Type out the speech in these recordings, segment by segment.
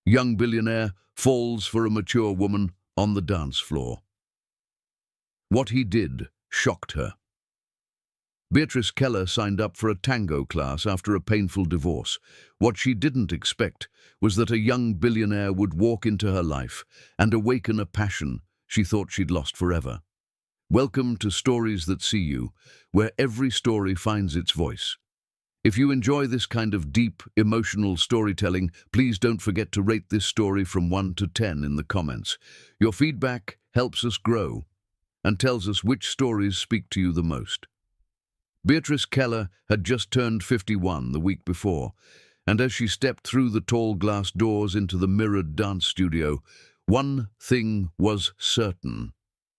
Young billionaire falls for a mature woman on the dance floor. What he did shocked her. Beatrice Keller signed up for a tango class after a painful divorce. What she didn't expect was that a young billionaire would walk into her life and awaken a passion she thought she'd lost forever. Welcome to Stories That See You, where every story finds its voice. If you enjoy this kind of deep, emotional storytelling, please don't forget to rate this story from 1 to 10 in the comments. Your feedback helps us grow and tells us which stories speak to you the most. Beatrice Keller had just turned 51 the week before, and as she stepped through the tall glass doors into the mirrored dance studio, one thing was certain.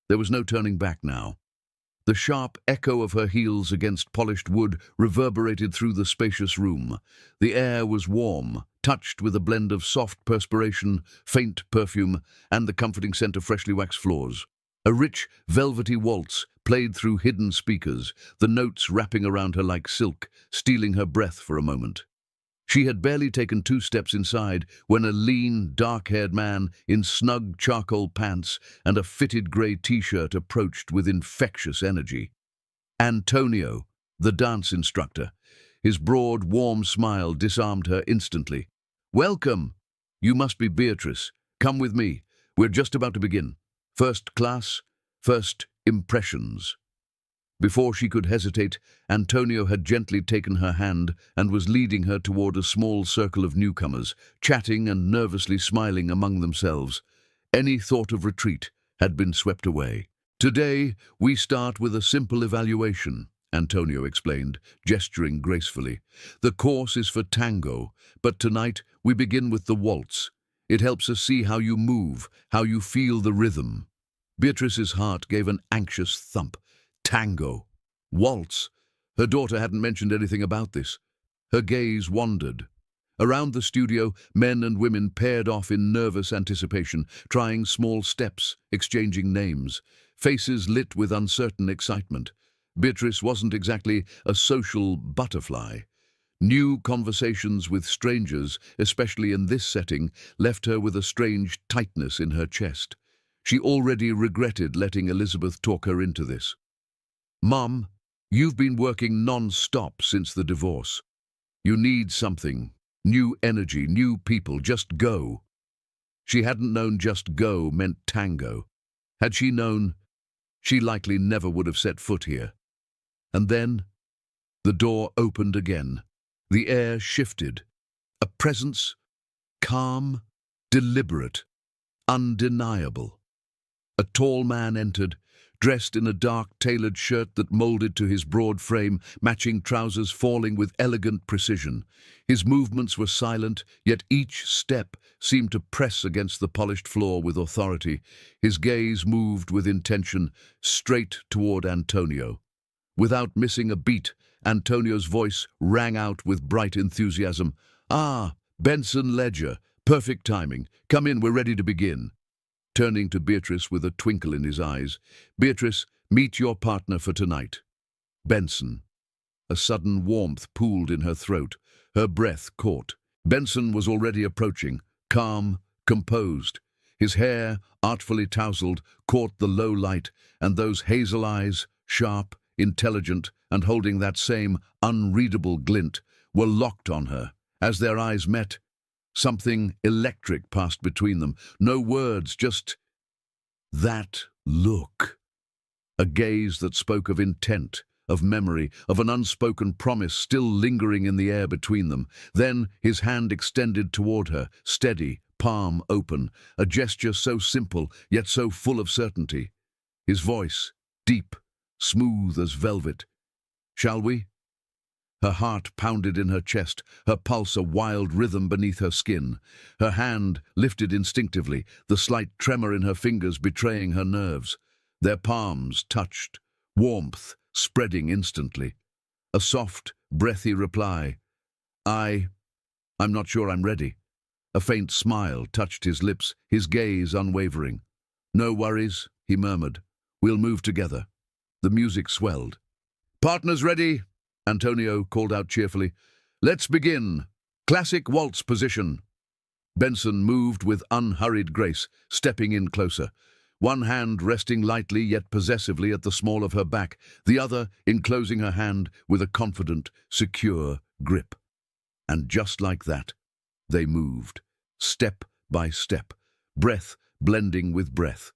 There was no turning back now. The sharp echo of her heels against polished wood reverberated through the spacious room. The air was warm, touched with a blend of soft perspiration, faint perfume, and the comforting scent of freshly waxed floors. A rich, velvety waltz played through hidden speakers, the notes wrapping around her like silk, stealing her breath for a moment. She had barely taken 2 steps inside when a lean, dark-haired man in snug charcoal pants and a fitted grey t-shirt approached with infectious energy. Antonio, the dance instructor. His broad, warm smile disarmed her instantly. "Welcome! You must be Beatrice. Come with me. We're just about to begin. First class, first impressions." Before she could hesitate, Antonio had gently taken her hand and was leading her toward a small circle of newcomers, chatting and nervously smiling among themselves. Any thought of retreat had been swept away. "Today, we start with a simple evaluation," Antonio explained, gesturing gracefully. "The course is for tango, but tonight we begin with the waltz. It helps us see how you move, how you feel the rhythm." Beatrice's heart gave an anxious thump. Tango. Waltz. Her daughter hadn't mentioned anything about this. Her gaze wandered. Around the studio, men and women paired off in nervous anticipation, trying small steps, exchanging names, faces lit with uncertain excitement. Beatrice wasn't exactly a social butterfly. New conversations with strangers, especially in this setting, left her with a strange tightness in her chest. She already regretted letting Elizabeth talk her into this. "Mom, you've been working non-stop since the divorce. You need something. New energy, new people. Just go." She hadn't known just go meant tango. Had she known, she likely never would have set foot here. And then, the door opened again. The air shifted. A presence, calm, deliberate, undeniable. A tall man entered, dressed in a dark, tailored shirt that molded to his broad frame, matching trousers falling with elegant precision. His movements were silent, yet each step seemed to press against the polished floor with authority. His gaze moved with intention, straight toward Antonio. Without missing a beat, Antonio's voice rang out with bright enthusiasm. "Ah, Benson Ledger. Perfect timing. Come in, we're ready to begin." Turning to Beatrice with a twinkle in his eyes, "Beatrice, meet your partner for tonight." Benson. A sudden warmth pooled in her throat. Her breath caught. Benson was already approaching, calm, composed. His hair, artfully tousled, caught the low light, and those hazel eyes, sharp, intelligent, and holding that same unreadable glint, were locked on her. As their eyes met, something electric passed between them. No words, just that look. A gaze that spoke of intent, of memory, of an unspoken promise still lingering in the air between them. Then his hand extended toward her, steady, palm open, a gesture so simple, yet so full of certainty. His voice, deep, smooth as velvet. "Shall we?" Her heart pounded in her chest, her pulse a wild rhythm beneath her skin. Her hand lifted instinctively, the slight tremor in her fingers betraying her nerves. Their palms touched, warmth spreading instantly. A soft, breathy reply. I'm not sure I'm ready." A faint smile touched his lips, his gaze unwavering. "No worries," he murmured. "We'll move together." The music swelled. "Partners ready?" Antonio called out cheerfully. "Let's begin. Classic waltz position." Benson moved with unhurried grace, stepping in closer. One hand resting lightly yet possessively at the small of her back, the other enclosing her hand with a confident, secure grip. And just like that, they moved, step by step, breath blending with breath.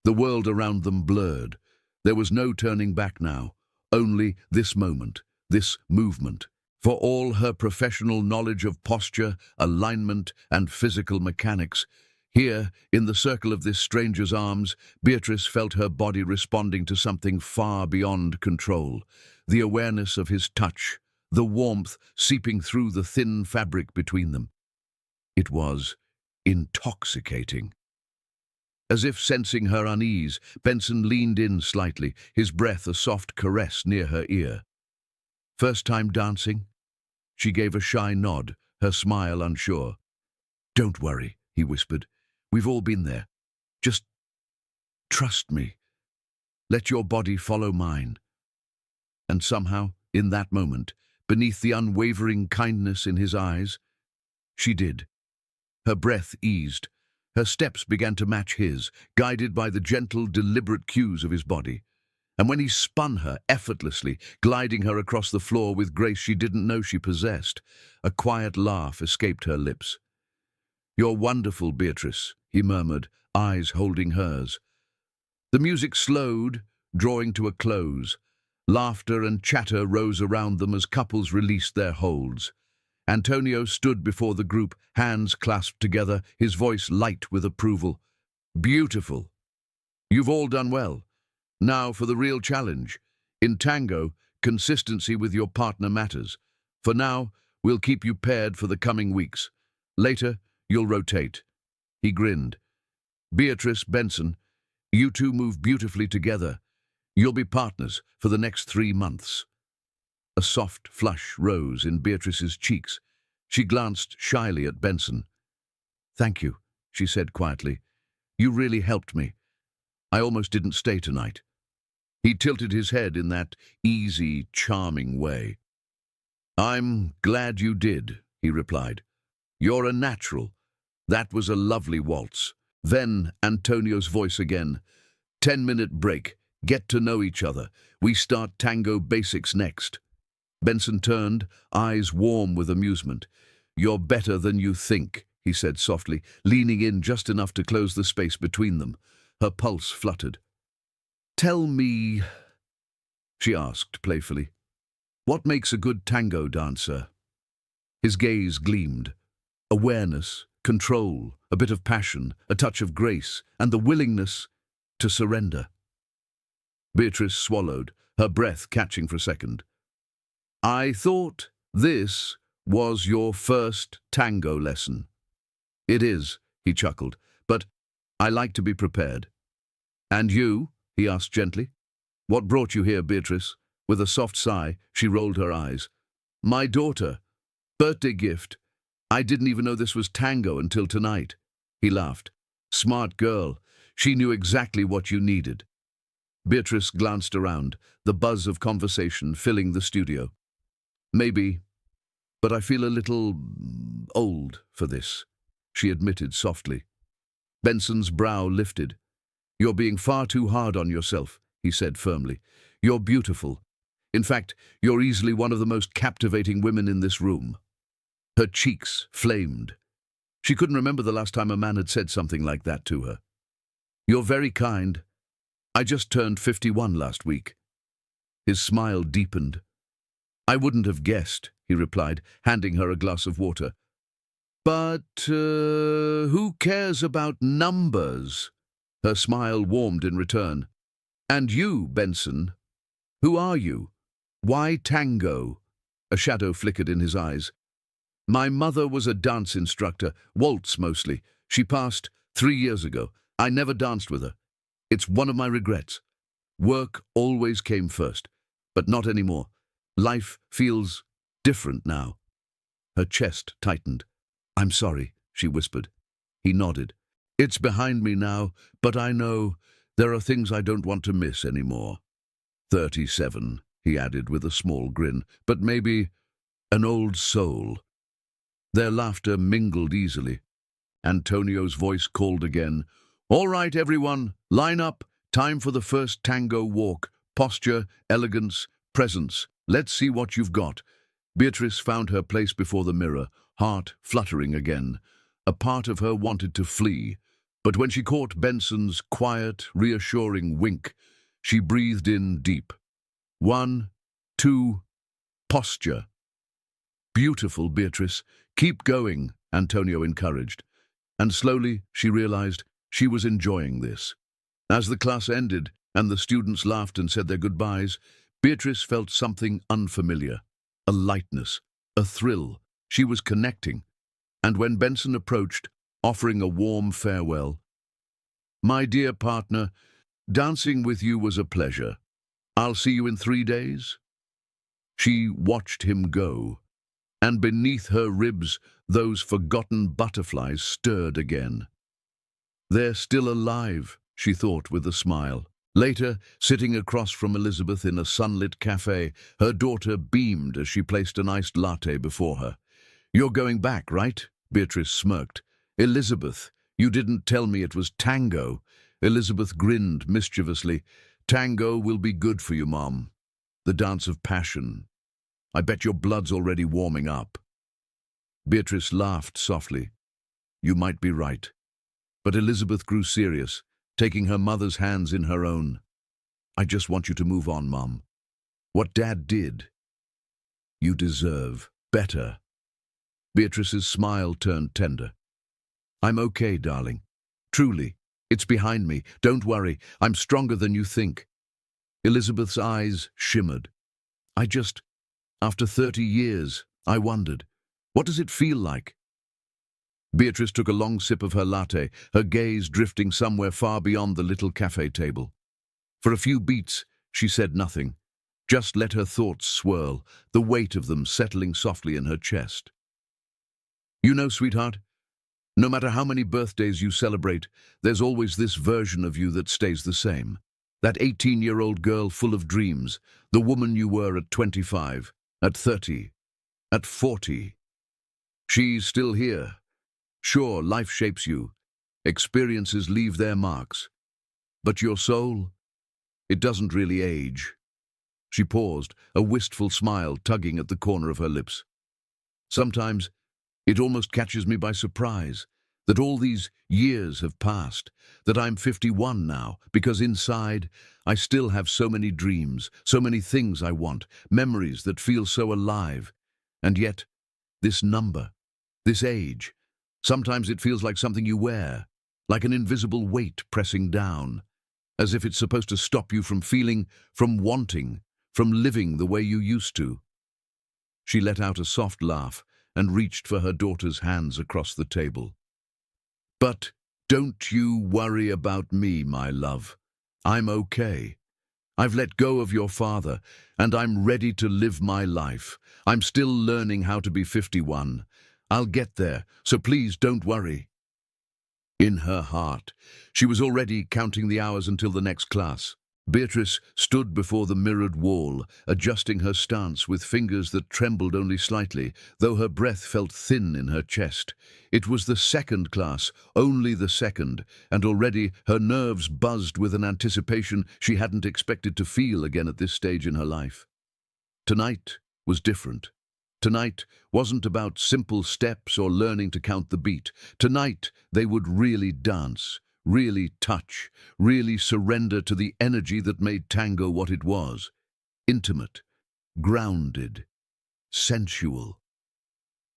The world around them blurred. There was no turning back now, only this moment, this movement. For all her professional knowledge of posture, alignment, and physical mechanics, here, in the circle of this stranger's arms, Beatrice felt her body responding to something far beyond control. The awareness of his touch, the warmth seeping through the thin fabric between them. It was intoxicating. As if sensing her unease, Benson leaned in slightly, his breath a soft caress near her ear. "First time dancing?" She gave a shy nod, her smile unsure. "Don't worry," he whispered. "We've all been there. Just trust me. Let your body follow mine." And somehow, in that moment, beneath the unwavering kindness in his eyes, she did. Her breath eased. Her steps began to match his, guided by the gentle, deliberate cues of his body. And when he spun her effortlessly, gliding her across the floor with grace she didn't know she possessed, a quiet laugh escaped her lips. "You're wonderful, Beatrice," he murmured, eyes holding hers. The music slowed, drawing to a close. Laughter and chatter rose around them as couples released their holds. Antonio stood before the group, hands clasped together, his voice light with approval. "Beautiful. You've all done well. Now for the real challenge. In tango, consistency with your partner matters. For now, we'll keep you paired for the coming weeks. Later, you'll rotate." He grinned. "Beatrice, Benson, you two move beautifully together. You'll be partners for the next 3 months." A soft flush rose in Beatrice's cheeks. She glanced shyly at Benson. "Thank you," she said quietly. "You really helped me. I almost didn't stay tonight." He tilted his head in that easy, charming way. "I'm glad you did," he replied. "You're a natural. That was a lovely waltz." Then Antonio's voice again. 10-minute break. Get to know each other. We start tango basics next." Benson turned, eyes warm with amusement. "You're better than you think," he said softly, leaning in just enough to close the space between them. Her pulse fluttered. "Tell me," she asked playfully, "what makes a good tango dancer?" His gaze gleamed. Awareness, control, a bit of passion, a touch of grace, and the willingness to surrender. Beatrice swallowed, her breath catching for a second. "I thought this was your first tango lesson." "It is," he chuckled, "but I like to be prepared." "And you?" he asked gently. "What brought you here, Beatrice?" With a soft sigh, she rolled her eyes. "My daughter. Birthday gift. I didn't even know this was tango until tonight." He laughed. "Smart girl. She knew exactly what you needed." Beatrice glanced around, the buzz of conversation filling the studio. "Maybe, but I feel a little old for this," she admitted softly. Benson's brow lifted. "You're being far too hard on yourself," he said firmly. "You're beautiful. In fact, you're easily one of the most captivating women in this room." Her cheeks flamed. She couldn't remember the last time a man had said something like that to her. "You're very kind. I just turned 51 last week." His smile deepened. "I wouldn't have guessed," he replied, handing her a glass of water. "But who cares about numbers?" Her smile warmed in return. "And you, Benson, who are you? Why tango?" A shadow flickered in his eyes. "My mother was a dance instructor, waltz mostly. She passed 3 years ago. I never danced with her. It's one of my regrets. Work always came first, but not anymore. Life feels different now." Her chest tightened. "I'm sorry," she whispered. He nodded. "It's behind me now, but I know there are things I don't want to miss anymore." 37, he added with a small grin, "but maybe an old soul." Their laughter mingled easily. Antonio's voice called again. "All right, everyone, line up. Time for the first tango walk. Posture, elegance, presence. Let's see what you've got." Beatrice found her place before the mirror, heart fluttering again. A part of her wanted to flee, but when she caught Benson's quiet, reassuring wink, she breathed in deep. 1, 2, posture. "Beautiful, Beatrice. Keep going," Antonio encouraged. And slowly she realized she was enjoying this. As the class ended and the students laughed and said their goodbyes, Beatrice felt something unfamiliar. A lightness, a thrill. She was connecting. And when Benson approached, offering a warm farewell, "My dear partner, dancing with you was a pleasure. I'll see you in 3 days." She watched him go, and beneath her ribs, those forgotten butterflies stirred again. "They're still alive," she thought with a smile. Later, sitting across from Elizabeth in a sunlit cafe, her daughter beamed as she placed an iced latte before her. "You're going back, right?" Beatrice smirked. "Elizabeth, you didn't tell me it was tango." Elizabeth grinned mischievously. "Tango will be good for you, Mom. The dance of passion. I bet your blood's already warming up." Beatrice laughed softly. "You might be right." But Elizabeth grew serious, taking her mother's hands in her own. "I just want you to move on, Mom. What Dad did, you deserve better." Beatrice's smile turned tender. "I'm okay, darling. Truly. It's behind me. Don't worry. I'm stronger than you think." Elizabeth's eyes shimmered. After 30 years, I wondered, what does it feel like?" Beatrice took a long sip of her latte, her gaze drifting somewhere far beyond the little cafe table. For a few beats, she said nothing, just let her thoughts swirl, the weight of them settling softly in her chest. "You know, sweetheart, no matter how many birthdays you celebrate, there's always this version of you that stays the same. That 18-year-old girl full of dreams, the woman you were at 25, at 30, at 40. She's still here. Sure, life shapes you. Experiences leave their marks. But your soul, it doesn't really age." She paused, a wistful smile tugging at the corner of her lips. "Sometimes it almost catches me by surprise that all these years have passed, that I'm 51 now, because inside I still have so many dreams, so many things I want, memories that feel so alive. And yet, this number, this age, sometimes it feels like something you wear, like an invisible weight pressing down, as if it's supposed to stop you from feeling, from wanting, from living the way you used to." She let out a soft laugh and reached for her daughter's hands across the table. "But don't you worry about me, my love. I'm okay. I've let go of your father, and I'm ready to live my life. I'm still learning how to be 51. I'll get there, so please don't worry." In her heart, she was already counting the hours until the next class. Beatrice stood before the mirrored wall, adjusting her stance with fingers that trembled only slightly, though her breath felt thin in her chest. It was the second class, only the second, and already her nerves buzzed with an anticipation she hadn't expected to feel again at this stage in her life. Tonight was different. Tonight wasn't about simple steps or learning to count the beat. Tonight they would really dance, really touch, really surrender to the energy that made tango what it was. Intimate, grounded, sensual.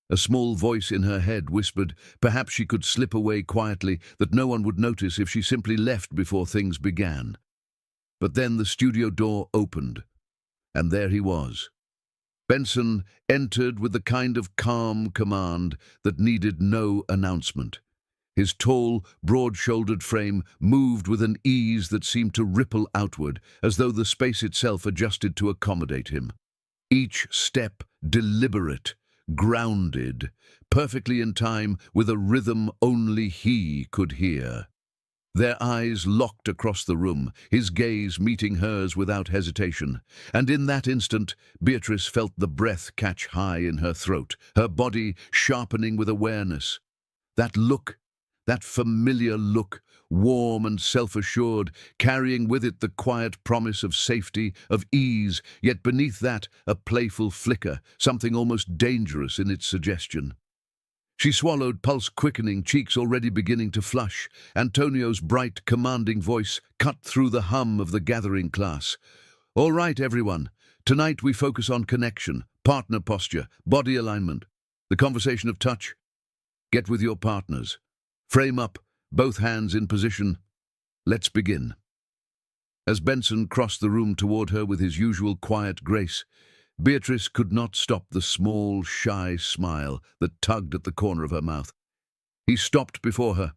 A small voice in her head whispered perhaps she could slip away quietly, that no one would notice if she simply left before things began. But then the studio door opened, and there he was. Benson entered with the kind of calm command that needed no announcement. His tall, broad-shouldered frame moved with an ease that seemed to ripple outward, as though the space itself adjusted to accommodate him. Each step deliberate, grounded, perfectly in time with a rhythm only he could hear. Their eyes locked across the room, his gaze meeting hers without hesitation. And in that instant, Beatrice felt the breath catch high in her throat, her body sharpening with awareness. That look That familiar look, warm and self-assured, carrying with it the quiet promise of safety, of ease, yet beneath that a playful flicker, something almost dangerous in its suggestion. She swallowed, pulse quickening, cheeks already beginning to flush. Antonio's bright, commanding voice cut through the hum of the gathering class. "All right, everyone. Tonight we focus on connection, partner posture, body alignment, the conversation of touch. Get with your partners. Frame up, both hands in position. Let's begin." As Benson crossed the room toward her with his usual quiet grace, Beatrice could not stop the small, shy smile that tugged at the corner of her mouth. He stopped before her,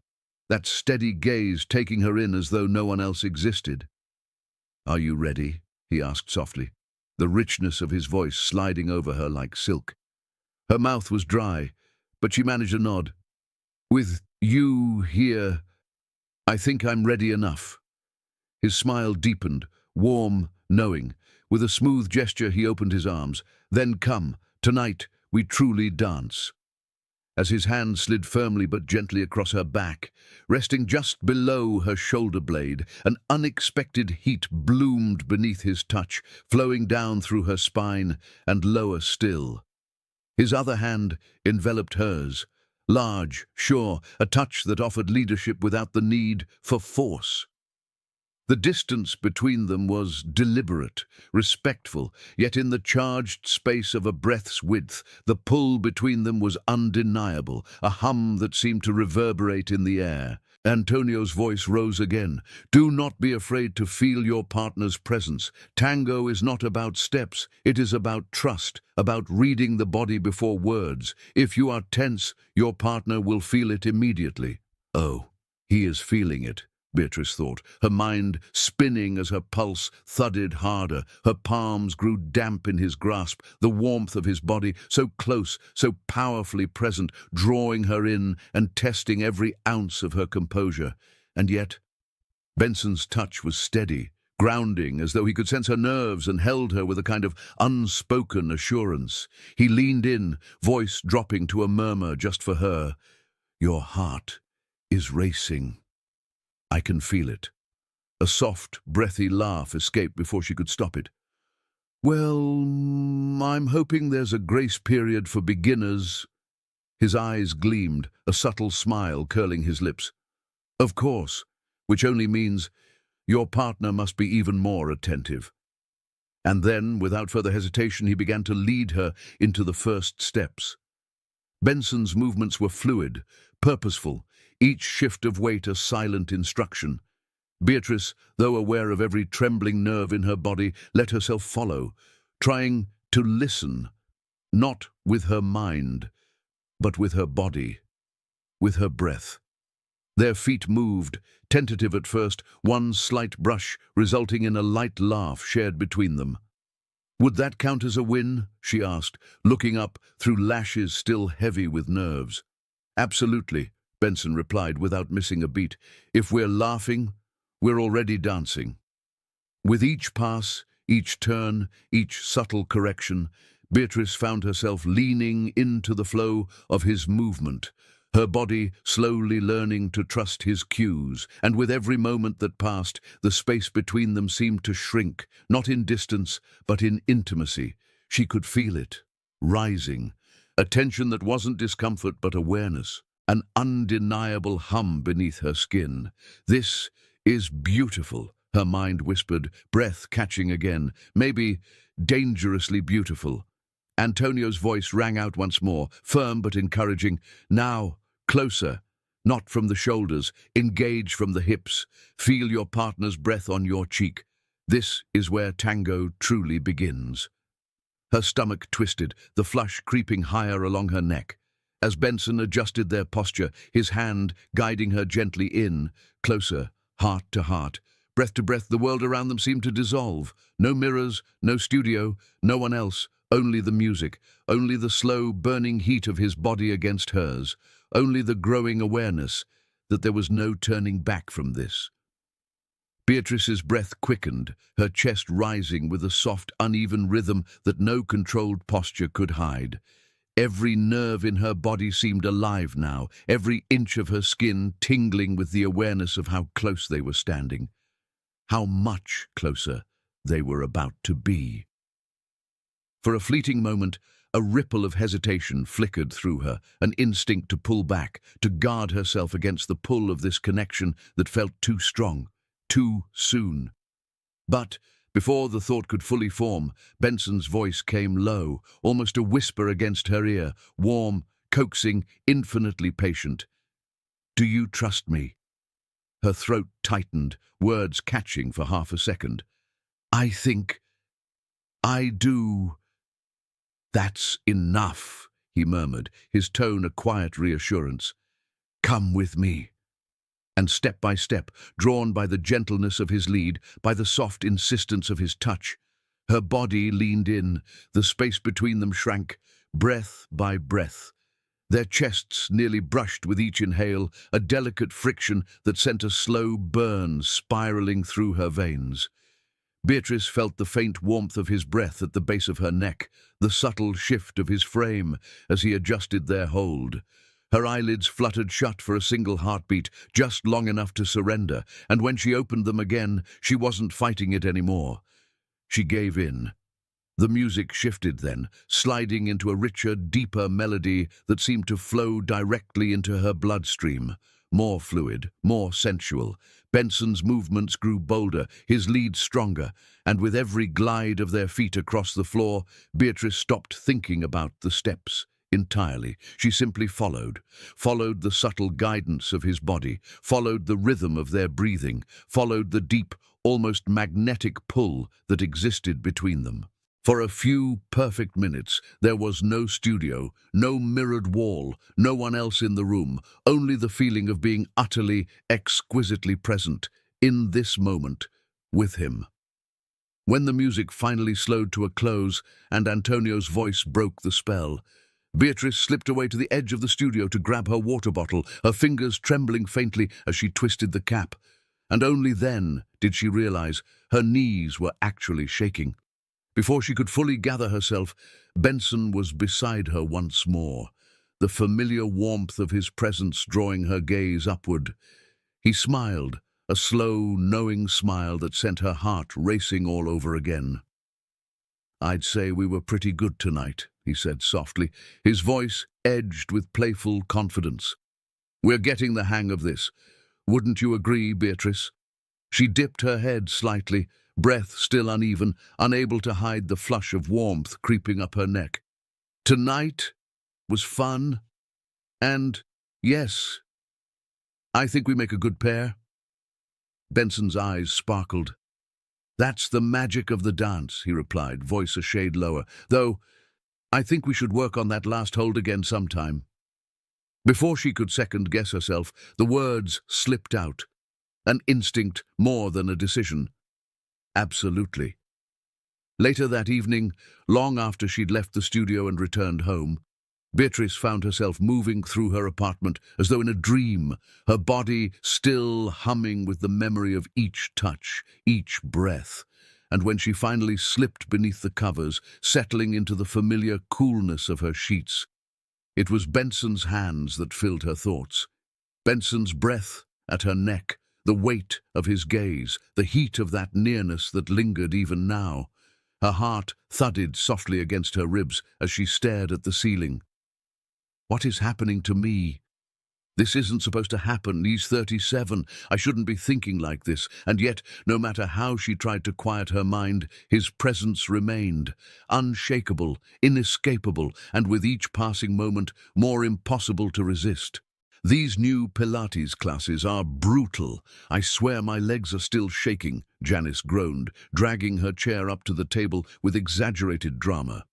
that steady gaze taking her in as though no one else existed. "Are you ready?" he asked softly, the richness of his voice sliding over her like silk. Her mouth was dry, but she managed a nod. "With you here, I think I'm ready enough." His smile deepened, warm, knowing. With a smooth gesture, he opened his arms. "Then come, tonight we truly dance." As his hand slid firmly but gently across her back, resting just below her shoulder blade, an unexpected heat bloomed beneath his touch, flowing down through her spine and lower still. His other hand enveloped hers, large, sure, a touch that offered leadership without the need for force. The distance between them was deliberate, respectful, yet in the charged space of a breath's width, the pull between them was undeniable, a hum that seemed to reverberate in the air. Antonio's voice rose again. "Do not be afraid to feel your partner's presence. Tango is not about steps, it is about trust, about reading the body before words. If you are tense, your partner will feel it immediately." "Oh, he is feeling it," Beatrice thought, her mind spinning as her pulse thudded harder. Her palms grew damp in his grasp, the warmth of his body so close, so powerfully present, drawing her in and testing every ounce of her composure. And yet, Benson's touch was steady, grounding, as though he could sense her nerves and held her with a kind of unspoken assurance. He leaned in, voice dropping to a murmur just for her. "Your heart is racing. I can feel it." A soft, breathy laugh escaped before she could stop it. "Well, I'm hoping there's a grace period for beginners." His eyes gleamed, a subtle smile curling his lips. "Of course, which only means your partner must be even more attentive." And then, without further hesitation, he began to lead her into the first steps. Benson's movements were fluid, purposeful, each shift of weight a silent instruction. Beatrice, though aware of every trembling nerve in her body, let herself follow, trying to listen, not with her mind, but with her body, with her breath. Their feet moved, tentative at first, one slight brush resulting in a light laugh shared between them. "Would that count as a win?" she asked, looking up through lashes still heavy with nerves. "Absolutely," Benson replied without missing a beat. "If we're laughing, we're already dancing." With each pass, each turn, each subtle correction, Beatrice found herself leaning into the flow of his movement, her body slowly learning to trust his cues, and with every moment that passed, the space between them seemed to shrink, not in distance, but in intimacy. She could feel it, rising, a tension that wasn't discomfort but awareness, an undeniable hum beneath her skin. "This is beautiful," her mind whispered, breath catching again, maybe dangerously beautiful. Antonio's voice rang out once more, firm but encouraging. "Now, closer, not from the shoulders, engage from the hips. Feel your partner's breath on your cheek. This is where tango truly begins." Her stomach twisted, the flush creeping higher along her neck. As Benson adjusted their posture, his hand guiding her gently in, closer, heart to heart. Breath to breath, the world around them seemed to dissolve. No mirrors, no studio, no one else, only the music, only the slow, burning heat of his body against hers, only the growing awareness that there was no turning back from this. Beatrice's breath quickened, her chest rising with a soft, uneven rhythm that no controlled posture could hide. Every nerve in her body seemed alive now, every inch of her skin tingling with the awareness of how close they were standing, how much closer they were about to be. For a fleeting moment, a ripple of hesitation flickered through her, an instinct to pull back, to guard herself against the pull of this connection that felt too strong, too soon. But before the thought could fully form, Benson's voice came low, almost a whisper against her ear, warm, coaxing, infinitely patient. "Do you trust me?" Her throat tightened, words catching for half a second. "I think I do." "That's enough," he murmured, his tone a quiet reassurance. "Come with me." And step by step, drawn by the gentleness of his lead, by the soft insistence of his touch, her body leaned in, the space between them shrank, breath by breath. Their chests nearly brushed with each inhale, a delicate friction that sent a slow burn spiraling through her veins. Beatrice felt the faint warmth of his breath at the base of her neck, the subtle shift of his frame as he adjusted their hold. Her eyelids fluttered shut for a single heartbeat, just long enough to surrender, and when she opened them again, she wasn't fighting it anymore. She gave in. The music shifted then, sliding into a richer, deeper melody that seemed to flow directly into her bloodstream. More fluid, more sensual. Benson's movements grew bolder, his lead stronger, and with every glide of their feet across the floor, Beatrice stopped thinking about the steps entirely. She simply followed the subtle guidance of his body, followed the rhythm of their breathing, followed the deep, almost magnetic pull that existed between them. For a few perfect minutes, there was no studio, no mirrored wall, no one else in the room, only the feeling of being utterly, exquisitely present, in this moment, with him. When the music finally slowed to a close and Antonio's voice broke the spell, Beatrice slipped away to the edge of the studio to grab her water bottle, her fingers trembling faintly as she twisted the cap. And only then did she realize her knees were actually shaking. Before she could fully gather herself, Benson was beside her once more, the familiar warmth of his presence drawing her gaze upward. He smiled, a slow, knowing smile that sent her heart racing all over again. "I'd say we were pretty good tonight," he said softly, his voice edged with playful confidence. "We're getting the hang of this. Wouldn't you agree, Beatrice?" She dipped her head slightly, breath still uneven, unable to hide the flush of warmth creeping up her neck. "Tonight was fun, and yes, I think we make a good pair." Benson's eyes sparkled. "That's the magic of the dance," he replied, voice a shade lower, "though I think we should work on that last hold again sometime." Before she could second-guess herself, the words slipped out. An instinct more than a decision. Absolutely. Later that evening, long after she'd left the studio and returned home, Beatrice found herself moving through her apartment as though in a dream, her body still humming with the memory of each touch, each breath. And when she finally slipped beneath the covers, settling into the familiar coolness of her sheets, it was Benson's hands that filled her thoughts. Benson's breath at her neck, the weight of his gaze, the heat of that nearness that lingered even now. Her heart thudded softly against her ribs as she stared at the ceiling. What is happening to me? This isn't supposed to happen. He's 37. I shouldn't be thinking like this. And yet, no matter how she tried to quiet her mind, his presence remained, unshakable, inescapable, and with each passing moment, more impossible to resist. "These new Pilates classes are brutal. I swear my legs are still shaking," Janice groaned, dragging her chair up to the table with exaggerated drama.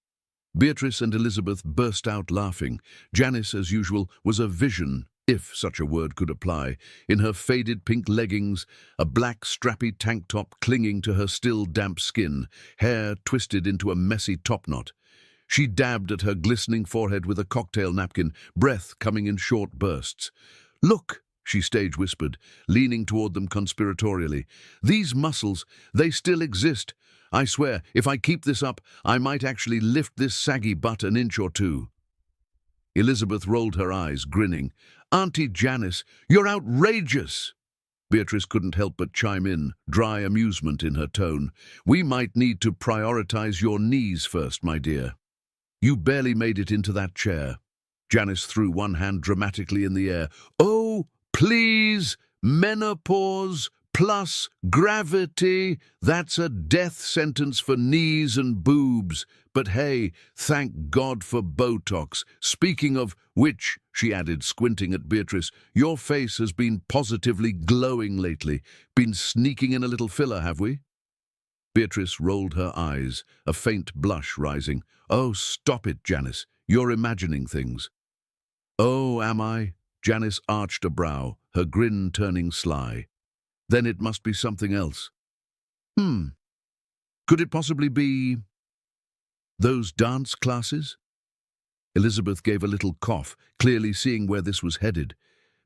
Beatrice and Elizabeth burst out laughing. Janice, as usual, was a vision, if such a word could apply, in her faded pink leggings, a black strappy tank top clinging to her still damp skin, hair twisted into a messy topknot. She dabbed at her glistening forehead with a cocktail napkin, breath coming in short bursts. "Look," she stage-whispered, leaning toward them conspiratorially. "These muscles, they still exist. I swear, if I keep this up, I might actually lift this saggy butt an inch or two." Elizabeth rolled her eyes, grinning. "Auntie Janice, you're outrageous!" Beatrice couldn't help but chime in, dry amusement in her tone. "We might need to prioritize your knees first, my dear. You barely made it into that chair." Janice threw one hand dramatically in the air. "Oh, please! Menopause plus gravity. That's a death sentence for knees and boobs. But hey, thank God for Botox. Speaking of which," she added, squinting at Beatrice, "your face has been positively glowing lately. Been sneaking in a little filler, have we?" Beatrice rolled her eyes, a faint blush rising. "Oh, stop it, Janice. You're imagining things." "Oh, am I?" Janice arched a brow, her grin turning sly. "Then it must be something else." Could it possibly be those dance classes?" Elizabeth gave a little cough, clearly seeing where this was headed.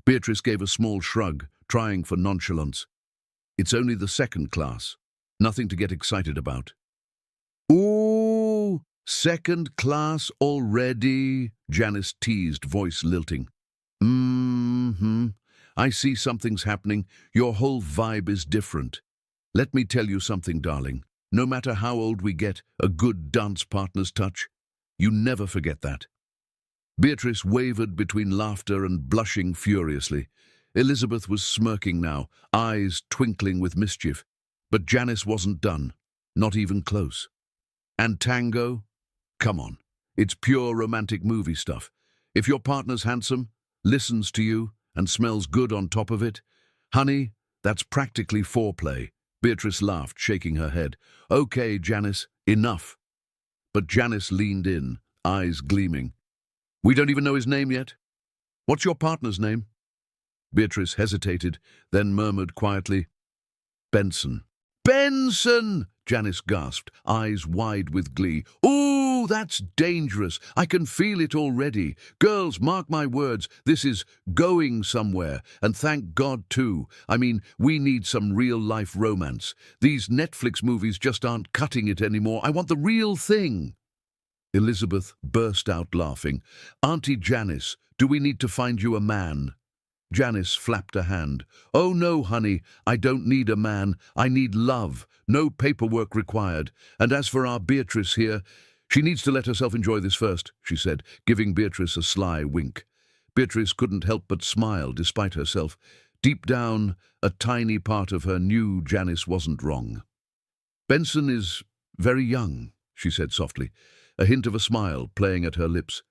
Beatrice gave a small shrug, trying for nonchalance. "It's only the second class. Nothing to get excited about." "Ooh, second class already?" Janice teased, voice lilting. I see something's happening. Your whole vibe is different. Let me tell you something, darling. No matter how old we get, a good dance partner's touch, you never forget that." Beatrice wavered between laughter and blushing furiously. Elizabeth was smirking now, eyes twinkling with mischief. But Janice wasn't done, not even close. "And tango? Come on, it's pure romantic movie stuff. If your partner's handsome, listens to you, and smells good on top of it, honey, that's practically foreplay." Beatrice laughed, shaking her head. "Okay, Janice, enough." But Janice leaned in, eyes gleaming. "We don't even know his name yet. What's your partner's name?" Beatrice hesitated, then murmured quietly, "Benson." "Benson!" Janice gasped, eyes wide with glee. "Ooh, that's dangerous. I can feel it already. Girls, mark my words, this is going somewhere. And thank God, too. I mean, we need some real-life romance. These Netflix movies just aren't cutting it anymore. I want the real thing." Elizabeth burst out laughing. "Auntie Janice, do we need to find you a man?" Janice flapped a hand. "Oh no, honey, I don't need a man. I need love. No paperwork required. And as for our Beatrice here, she needs to let herself enjoy this first," she said, giving Beatrice a sly wink. Beatrice couldn't help but smile despite herself. Deep down, a tiny part of her knew Janice wasn't wrong. "Benson is very young," she said softly, a hint of a smile playing at her lips.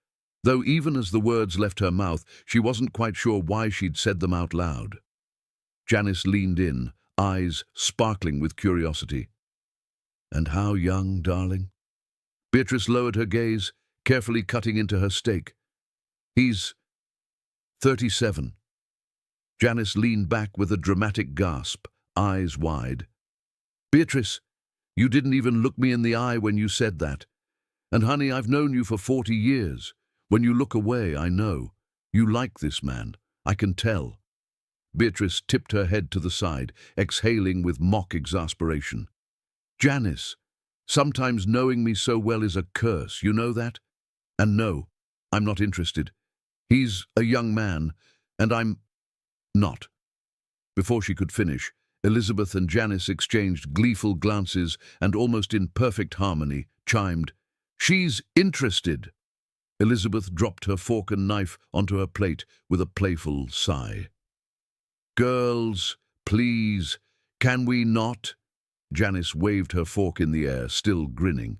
Though even as the words left her mouth, she wasn't quite sure why she'd said them out loud. Janice leaned in, eyes sparkling with curiosity. "And how young, darling?" Beatrice lowered her gaze, carefully cutting into her steak. "He's 37. Janice leaned back with a dramatic gasp, eyes wide. "Beatrice, you didn't even look me in the eye when you said that. And honey, I've known you for 40 years. When you look away, I know. You like this man. I can tell." Beatrice tipped her head to the side, exhaling with mock exasperation. "Janice, sometimes knowing me so well is a curse, you know that? And no, I'm not interested. He's a young man, and I'm not." Before she could finish, Elizabeth and Janice exchanged gleeful glances and, almost in perfect harmony, chimed, "She's interested." Elizabeth dropped her fork and knife onto her plate with a playful sigh. "Girls, please, can we not?" Janice waved her fork in the air, still grinning.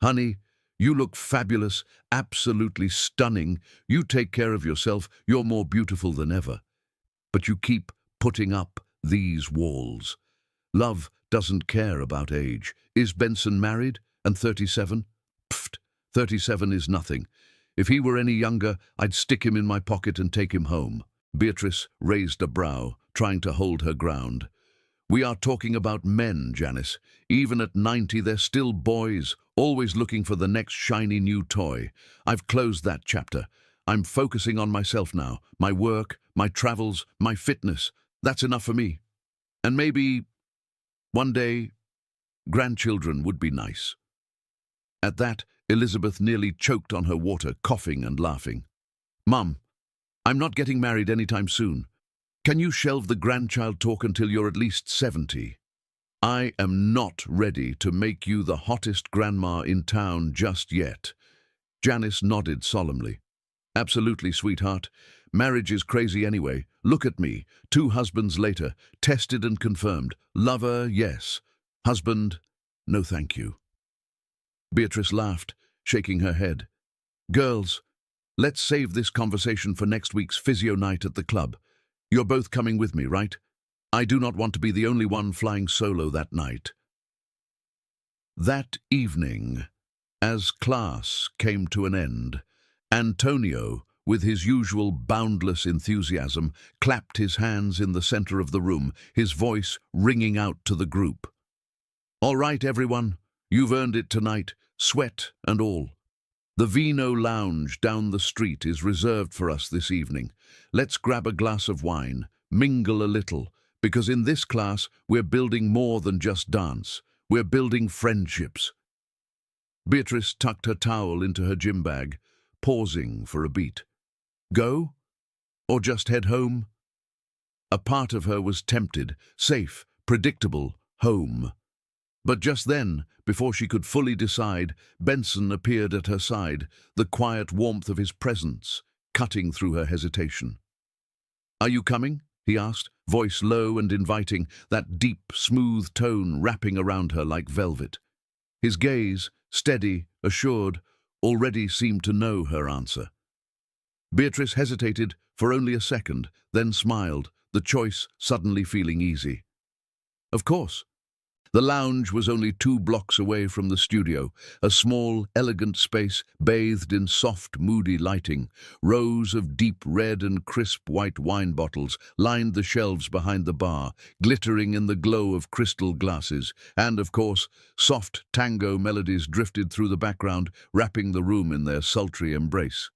"Honey, you look fabulous, absolutely stunning. You take care of yourself, you're more beautiful than ever. But you keep putting up these walls. Love doesn't care about age. Is Benson married and 37? Pfft, 37 is nothing. If he were any younger, I'd stick him in my pocket and take him home." Beatrice raised a brow, trying to hold her ground. "We are talking about men, Janice. Even at 90, they're still boys, always looking for the next shiny new toy. I've closed that chapter. I'm focusing on myself now, my work, my travels, my fitness. That's enough for me. And maybe, one day, grandchildren would be nice." At that, Elizabeth nearly choked on her water, coughing and laughing. Mum, I'm not getting married anytime soon. Can you shelve the grandchild talk until you're at least 70? I am not ready to make you the hottest grandma in town just yet. Janice nodded solemnly. Absolutely, sweetheart. Marriage is crazy anyway. Look at me. 2 husbands later. Tested and confirmed. Lover, yes. Husband, no thank you. Beatrice laughed, shaking her head. Girls, let's save this conversation for next week's physio night at the club. You're both coming with me, right? I do not want to be the only one flying solo that night. That evening, as class came to an end, Antonio, with his usual boundless enthusiasm, clapped his hands in the center of the room, his voice ringing out to the group. All right, everyone, you've earned it tonight, sweat and all. The Vino Lounge down the street is reserved for us this evening. Let's grab a glass of wine, mingle a little, because in this class we're building more than just dance. We're building friendships. Beatrice tucked her towel into her gym bag, pausing for a beat. Go? Or just head home? A part of her was tempted, safe, predictable, home. But just then, before she could fully decide, Benson appeared at her side, the quiet warmth of his presence cutting through her hesitation. Are you coming? He asked, voice low and inviting, that deep, smooth tone wrapping around her like velvet. His gaze, steady, assured, already seemed to know her answer. Beatrice hesitated for only a second, then smiled, the choice suddenly feeling easy. Of course. The lounge was only 2 blocks away from the studio, a small, elegant space bathed in soft, moody lighting. Rows of deep red and crisp white wine bottles lined the shelves behind the bar, glittering in the glow of crystal glasses. And, of course, soft tango melodies drifted through the background, wrapping the room in their sultry embrace.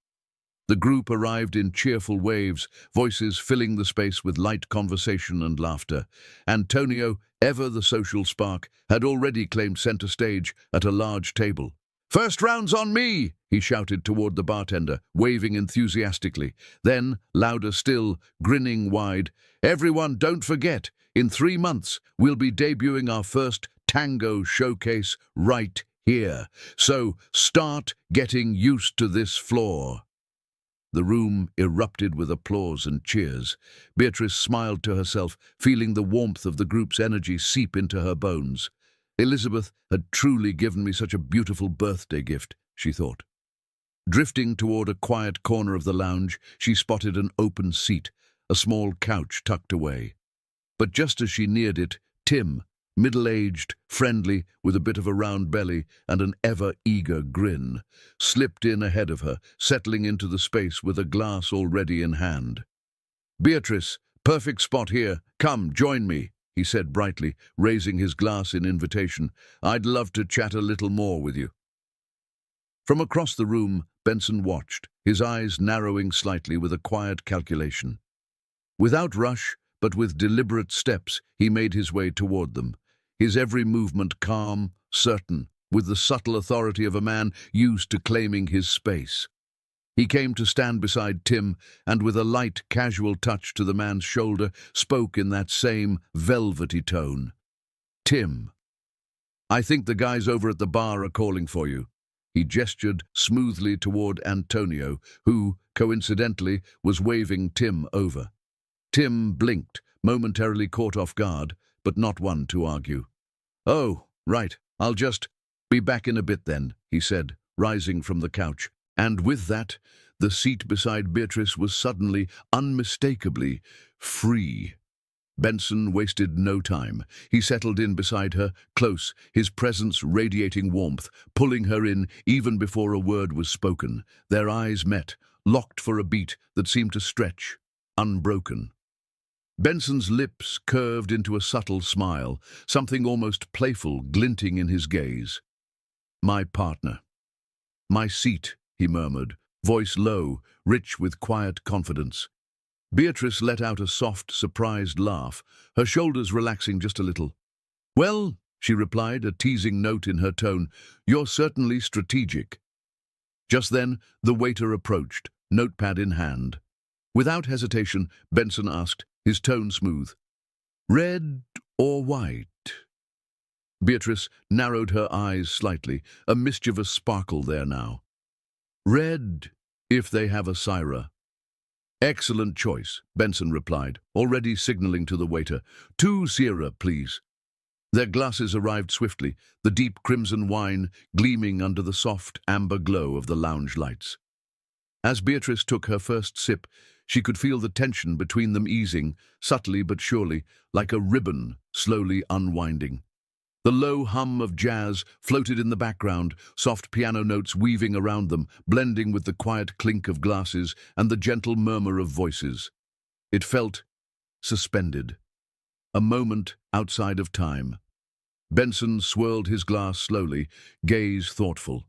The group arrived in cheerful waves, voices filling the space with light conversation and laughter. Antonio, ever the social spark, had already claimed center stage at a large table. "First round's on me!" he shouted toward the bartender, waving enthusiastically. Then, louder still, grinning wide, "Everyone, don't forget, in 3 months, we'll be debuting our first tango showcase right here. So start getting used to this floor." The room erupted with applause and cheers. Beatrice smiled to herself, feeling the warmth of the group's energy seep into her bones. Elizabeth had truly given me such a beautiful birthday gift, she thought. Drifting toward a quiet corner of the lounge, she spotted an open seat, a small couch tucked away. But just as she neared it, Tim, middle-aged, friendly, with a bit of a round belly and an ever-eager grin, slipped in ahead of her, settling into the space with a glass already in hand. "Beatrice, perfect spot here. Come, join me," he said brightly, raising his glass in invitation. "I'd love to chat a little more with you." From across the room, Benson watched, his eyes narrowing slightly with a quiet calculation. Without rush, but with deliberate steps, he made his way toward them, his every movement calm, certain, with the subtle authority of a man used to claiming his space. He came to stand beside Tim, and with a light, casual touch to the man's shoulder, spoke in that same velvety tone. "Tim, I think the guys over at the bar are calling for you." He gestured smoothly toward Antonio, who, coincidentally, was waving Tim over. Tim blinked, momentarily caught off guard, but not one to argue. "Oh, right, I'll just be back in a bit then," he said, rising from the couch. And with that, the seat beside Beatrice was suddenly, unmistakably, free. Benson wasted no time. He settled in beside her, close, his presence radiating warmth, pulling her in even before a word was spoken. Their eyes met, locked for a beat that seemed to stretch, unbroken. Benson's lips curved into a subtle smile, something almost playful glinting in his gaze. "My partner. My seat," he murmured, voice low, rich with quiet confidence. Beatrice let out a soft, surprised laugh, her shoulders relaxing just a little. "Well," she replied, a teasing note in her tone, "you're certainly strategic." Just then, the waiter approached, notepad in hand. Without hesitation, Benson asked, his tone smooth. Red or white? Beatrice narrowed her eyes slightly, a mischievous sparkle there now. Red, if they have a Syra. Excellent choice, Benson replied, already signaling to the waiter. 2 Syrah, please. Their glasses arrived swiftly, the deep crimson wine gleaming under the soft amber glow of the lounge lights. As Beatrice took her first sip, she could feel the tension between them easing, subtly but surely, like a ribbon slowly unwinding. The low hum of jazz floated in the background, soft piano notes weaving around them, blending with the quiet clink of glasses and the gentle murmur of voices. It felt suspended, a moment outside of time. Benson swirled his glass slowly, gaze thoughtful.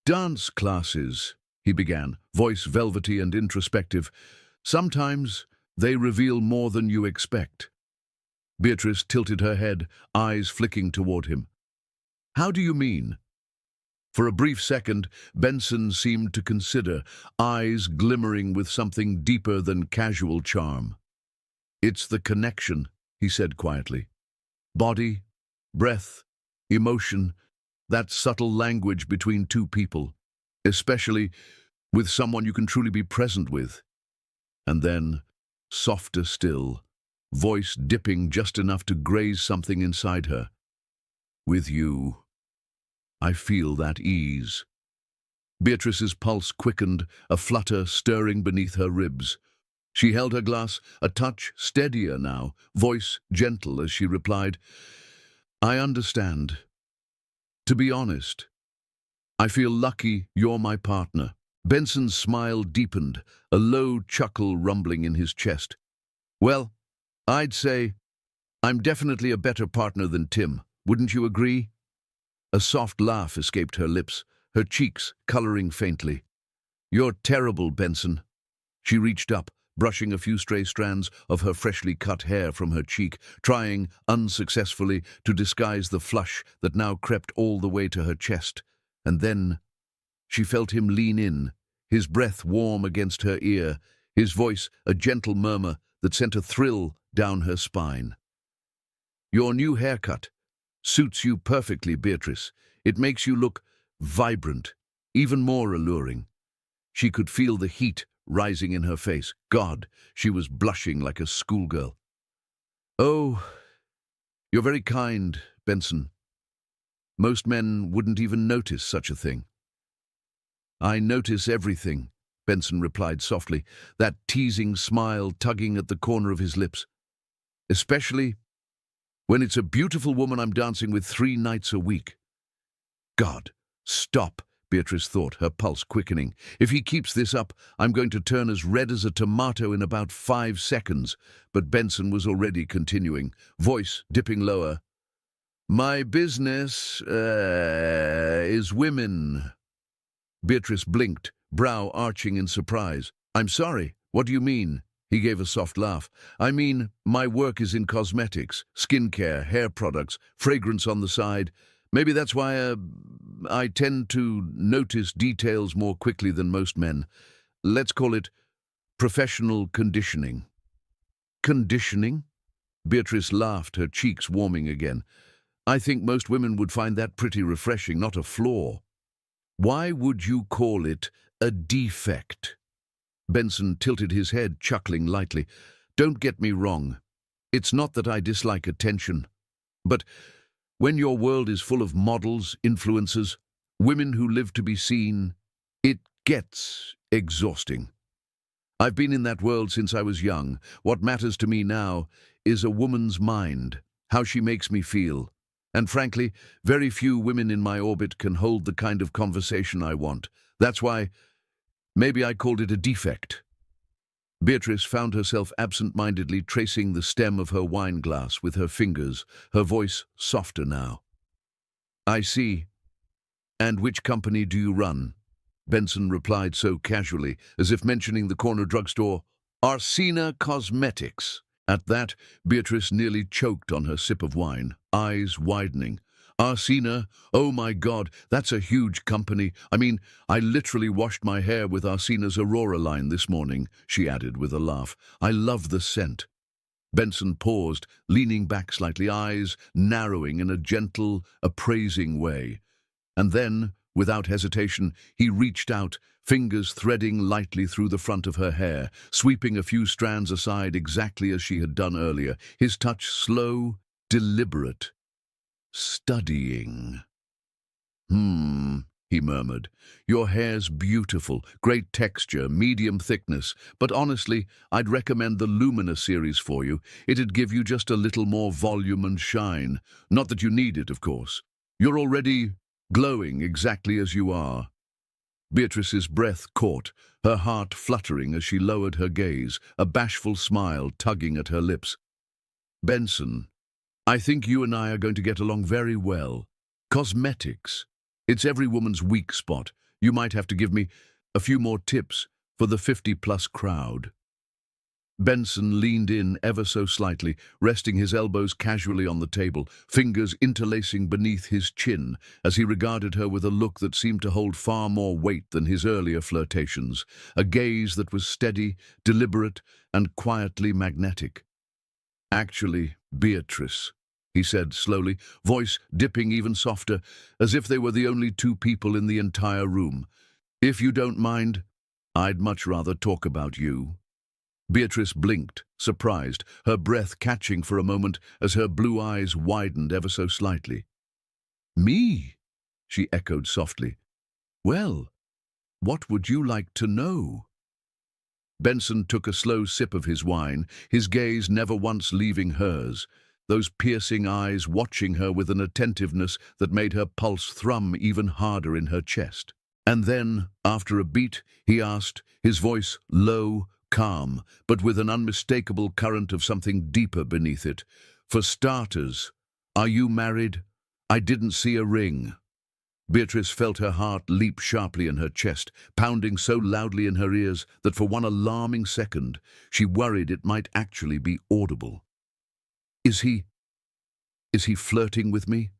Dance classes, he began, voice velvety and introspective. Sometimes they reveal more than you expect. Beatrice tilted her head, eyes flicking toward him. How do you mean? For a brief second, Benson seemed to consider, eyes glimmering with something deeper than casual charm. It's the connection, he said quietly. Body, breath, emotion, that subtle language between two people, especially with someone you can truly be present with. And then, softer still, voice dipping just enough to graze something inside her. With you, I feel that ease. Beatrice's pulse quickened, a flutter stirring beneath her ribs. She held her glass, a touch steadier now, voice gentle as she replied, I understand. To be honest, I feel lucky you're my partner. Benson's smile deepened, a low chuckle rumbling in his chest. Well, I'd say I'm definitely a better partner than Tim. Wouldn't you agree? A soft laugh escaped her lips, her cheeks coloring faintly. You're terrible, Benson. She reached up, brushing a few stray strands of her freshly cut hair from her cheek, trying, unsuccessfully, to disguise the flush that now crept all the way to her chest. And then she felt him lean in, his breath warm against her ear, his voice a gentle murmur that sent a thrill down her spine. Your new haircut suits you perfectly, Beatrice. It makes you look vibrant, even more alluring. She could feel the heat rising in her face. God, she was blushing like a schoolgirl. Oh, you're very kind, Benson. Most men wouldn't even notice such a thing. I notice everything, Benson replied softly, that teasing smile tugging at the corner of his lips. Especially when it's a beautiful woman I'm dancing with 3 nights a week. God, stop, Beatrice thought, her pulse quickening. If he keeps this up, I'm going to turn as red as a tomato in about 5 seconds. But Benson was already continuing, voice dipping lower. My business is women. Beatrice blinked, brow arching in surprise. I'm sorry, what do you mean? He gave a soft laugh. I mean, my work is in cosmetics, skincare, hair products, fragrance on the side. Maybe that's why I tend to notice details more quickly than most men. Let's call it professional conditioning. Conditioning? Beatrice laughed, her cheeks warming again. I think most women would find that pretty refreshing, not a flaw. Why would you call it a defect? Benson tilted his head, chuckling lightly. Don't get me wrong. It's not that I dislike attention. But when your world is full of models, influencers, women who live to be seen, it gets exhausting. I've been in that world since I was young. What matters to me now is a woman's mind, how she makes me feel. And frankly, very few women in my orbit can hold the kind of conversation I want. That's why maybe I called it a defect. Beatrice found herself absent-mindedly tracing the stem of her wine glass with her fingers, her voice softer now. I see. And which company do you run? Benson replied so casually, as if mentioning the corner drugstore. Arsena Cosmetics. At that, Beatrice nearly choked on her sip of wine, eyes widening. Arsena? Oh my God, that's a huge company. I mean, I literally washed my hair with Arsena's Aurora line this morning, she added with a laugh. I love the scent. Benson paused, leaning back slightly, eyes narrowing in a gentle, appraising way. And then, without hesitation, he reached out, fingers threading lightly through the front of her hair, sweeping a few strands aside exactly as she had done earlier, his touch slow, deliberate, studying. He murmured. Your hair's beautiful, great texture, medium thickness, but honestly, I'd recommend the Lumina series for you. It'd give you just a little more volume and shine. Not that you need it, of course. You're already glowing exactly as you are. Beatrice's breath caught, her heart fluttering as she lowered her gaze, a bashful smile tugging at her lips. Benson, I think you and I are going to get along very well. Cosmetics. It's every woman's weak spot. You might have to give me a few more tips for the 50-plus crowd. Benson leaned in ever so slightly, resting his elbows casually on the table, fingers interlacing beneath his chin, as he regarded her with a look that seemed to hold far more weight than his earlier flirtations, a gaze that was steady, deliberate, and quietly magnetic. Actually, Beatrice, he said slowly, voice dipping even softer, as if they were the only two people in the entire room. If you don't mind, I'd much rather talk about you. Beatrice blinked, surprised, her breath catching for a moment as her blue eyes widened ever so slightly. Me? She echoed softly. Well, what would you like to know? Benson took a slow sip of his wine, his gaze never once leaving hers, those piercing eyes watching her with an attentiveness that made her pulse thrum even harder in her chest. And then, after a beat, he asked, his voice low, calm, but with an unmistakable current of something deeper beneath it. For starters, are you married? I didn't see a ring. Beatrice felt her heart leap sharply in her chest, pounding so loudly in her ears that for one alarming second she worried it might actually be audible. Is he flirting with me?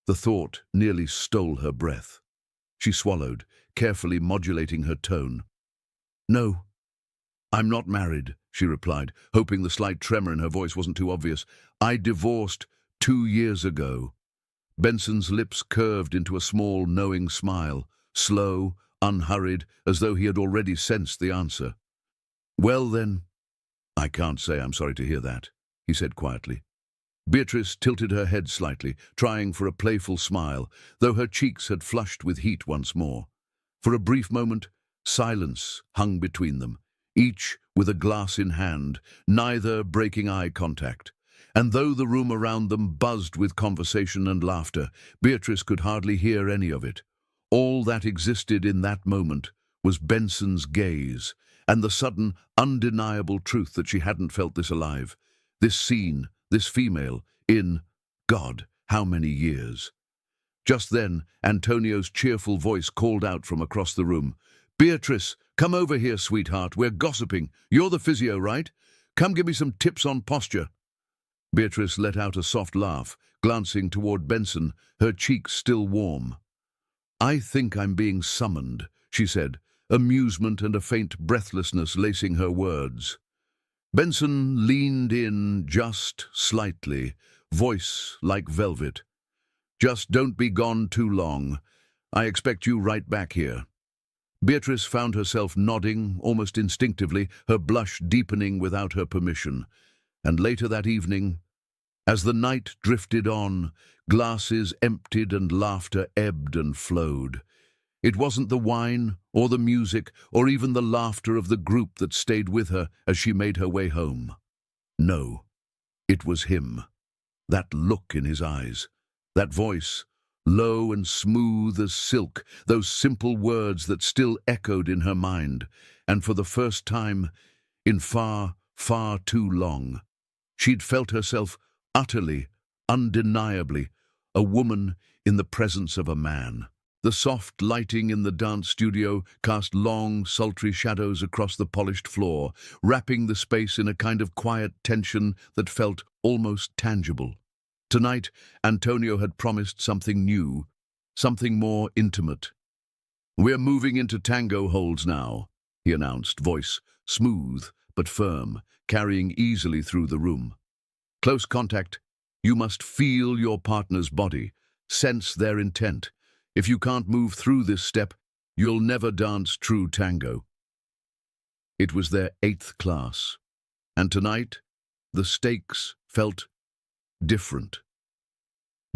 The thought nearly stole her breath. She swallowed, carefully modulating her tone. No, I'm not married, she replied, hoping the slight tremor in her voice wasn't too obvious. I divorced 2 years ago. Benson's lips curved into a small, knowing smile, slow, unhurried, as though he had already sensed the answer. Well then, I can't say I'm sorry to hear that, he said quietly. Beatrice tilted her head slightly, trying for a playful smile, though her cheeks had flushed with heat once more. For a brief moment, silence hung between them, each with a glass in hand, neither breaking eye contact. And though the room around them buzzed with conversation and laughter, Beatrice could hardly hear any of it. All that existed in that moment was Benson's gaze, and the sudden, undeniable truth that she hadn't felt this alive, this seen, this female, in, God, how many years. Just then, Antonio's cheerful voice called out from across the room. Beatrice, come over here, sweetheart, we're gossiping. You're the physio, right? Come give me some tips on posture. Beatrice let out a soft laugh, glancing toward Benson, her cheeks still warm. I think I'm being summoned, she said, amusement and a faint breathlessness lacing her words. Benson leaned in just slightly, voice like velvet. Just don't be gone too long. I expect you right back here. Beatrice found herself nodding, almost instinctively, her blush deepening without her permission. And later that evening, as the night drifted on, glasses emptied and laughter ebbed and flowed. It wasn't the wine, or the music, or even the laughter of the group that stayed with her as she made her way home. No, it was him. That look in his eyes, that voice, low and smooth as silk, those simple words that still echoed in her mind, and for the first time, in far, far too long, she'd felt herself utterly, undeniably, a woman in the presence of a man. The soft lighting in the dance studio cast long, sultry shadows across the polished floor, wrapping the space in a kind of quiet tension that felt almost tangible. Tonight, Antonio had promised something new, something more intimate. "We're moving into tango holds now," he announced, voice smooth but firm, carrying easily through the room. "Close contact. You must feel your partner's body, sense their intent. If you can't move through this step, you'll never dance true tango." It was their 8th class, and tonight the stakes felt different.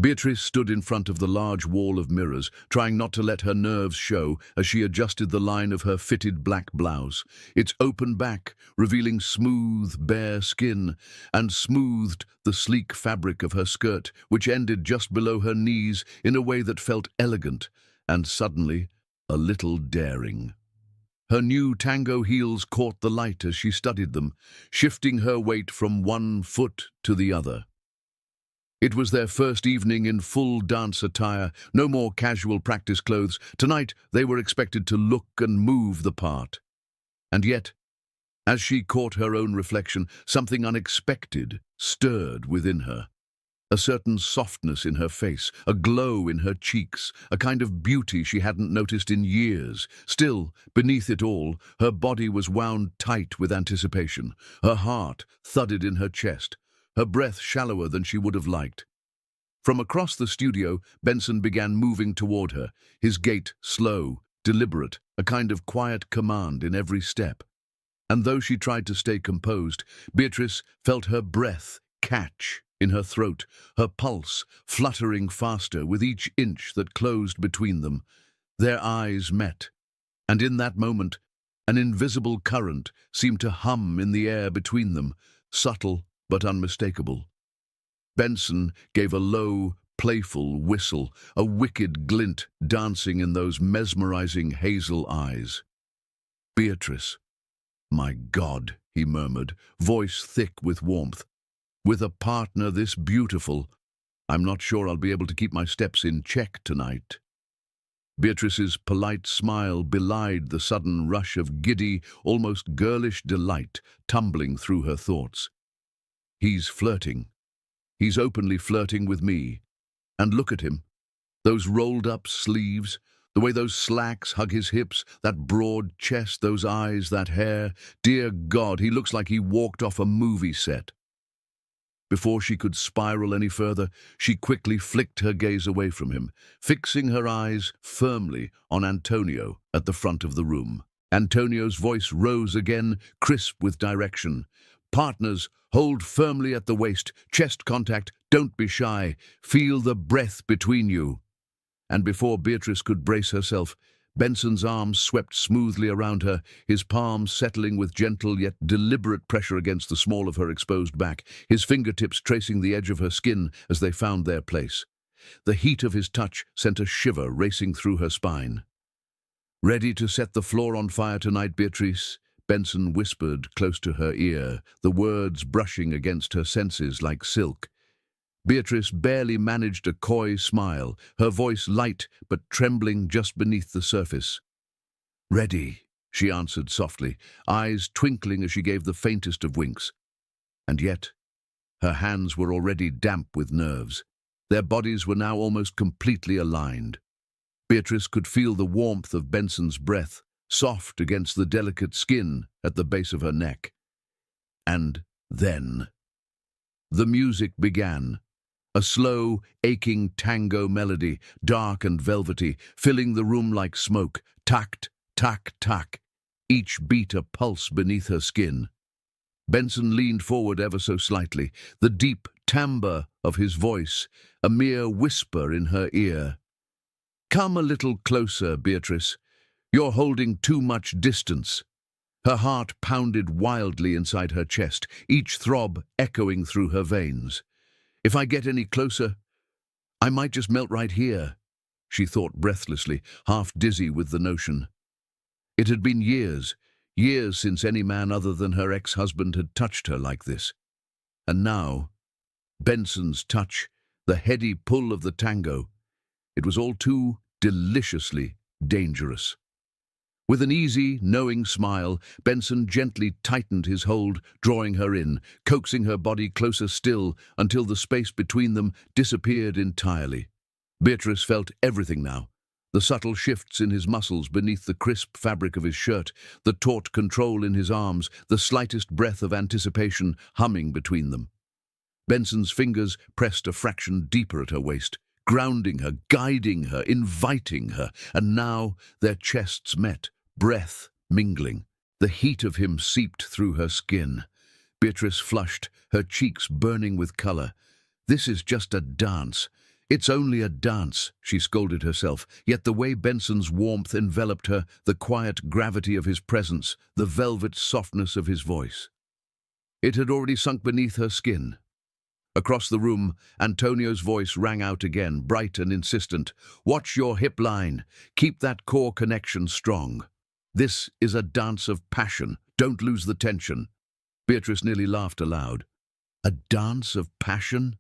Beatrice stood in front of the large wall of mirrors, trying not to let her nerves show as she adjusted the line of her fitted black blouse, its open back revealing smooth, bare skin, and smoothed the sleek fabric of her skirt, which ended just below her knees in a way that felt elegant and suddenly a little daring. Her new tango heels caught the light as she studied them, shifting her weight from one foot to the other. It was their first evening in full dance attire, no more casual practice clothes. Tonight they were expected to look and move the part. And yet, as she caught her own reflection, something unexpected stirred within her. A certain softness in her face, a glow in her cheeks, a kind of beauty she hadn't noticed in years. Still, beneath it all, her body was wound tight with anticipation. Her heart thudded in her chest, her breath shallower than she would have liked. From across the studio, Benson began moving toward her, his gait slow, deliberate, a kind of quiet command in every step. And though she tried to stay composed, Beatrice felt her breath catch in her throat, her pulse fluttering faster with each inch that closed between them. Their eyes met, and in that moment, an invisible current seemed to hum in the air between them, subtle but unmistakable. Benson gave a low, playful whistle, a wicked glint dancing in those mesmerizing hazel eyes. "Beatrice, my God," he murmured, voice thick with warmth. "With a partner this beautiful, I'm not sure I'll be able to keep my steps in check tonight." Beatrice's polite smile belied the sudden rush of giddy, almost girlish delight tumbling through her thoughts. "He's flirting. He's openly flirting with me. And look at him. Those rolled-up sleeves, the way those slacks hug his hips, that broad chest, those eyes, that hair. Dear God, he looks like he walked off a movie set." Before she could spiral any further, she quickly flicked her gaze away from him, fixing her eyes firmly on Antonio at the front of the room. Antonio's voice rose again, crisp with direction. "Partners, hold firmly at the waist, chest contact, don't be shy, feel the breath between you." And before Beatrice could brace herself, Benson's arms swept smoothly around her, his palms settling with gentle yet deliberate pressure against the small of her exposed back, his fingertips tracing the edge of her skin as they found their place. The heat of his touch sent a shiver racing through her spine. "Ready to set the floor on fire tonight, Beatrice?" Benson whispered close to her ear, the words brushing against her senses like silk. Beatrice barely managed a coy smile, her voice light but trembling just beneath the surface. "Ready," she answered softly, eyes twinkling as she gave the faintest of winks. And yet, her hands were already damp with nerves. Their bodies were now almost completely aligned. Beatrice could feel the warmth of Benson's breath, soft against the delicate skin at the base of her neck. And then the music began. A slow, aching tango melody, dark and velvety, filling the room like smoke. Tact, tack, tack, each beat a pulse beneath her skin. Benson leaned forward ever so slightly, the deep timbre of his voice, a mere whisper in her ear. "Come a little closer, Beatrice. You're holding too much distance." Her heart pounded wildly inside her chest, each throb echoing through her veins. "If I get any closer, I might just melt right here," she thought breathlessly, half dizzy with the notion. It had been years since any man other than her ex-husband had touched her like this. And now, Benson's touch, the heady pull of the tango, it was all too deliciously dangerous. With an easy, knowing smile, Benson gently tightened his hold, drawing her in, coaxing her body closer still until the space between them disappeared entirely. Beatrice felt everything now. The subtle shifts in his muscles beneath the crisp fabric of his shirt, the taut control in his arms, the slightest breath of anticipation humming between them. Benson's fingers pressed a fraction deeper at her waist, grounding her, guiding her, inviting her, and now their chests met, breath mingling. The heat of him seeped through her skin. Beatrice flushed, her cheeks burning with color. "This is just a dance. It's only a dance," she scolded herself, yet the way Benson's warmth enveloped her, the quiet gravity of his presence, the velvet softness of his voice. It had already sunk beneath her skin. Across the room, Antonio's voice rang out again, bright and insistent. "Watch your hip line. Keep that core connection strong. This is a dance of passion. Don't lose the tension." Beatrice nearly laughed aloud. "A dance of passion?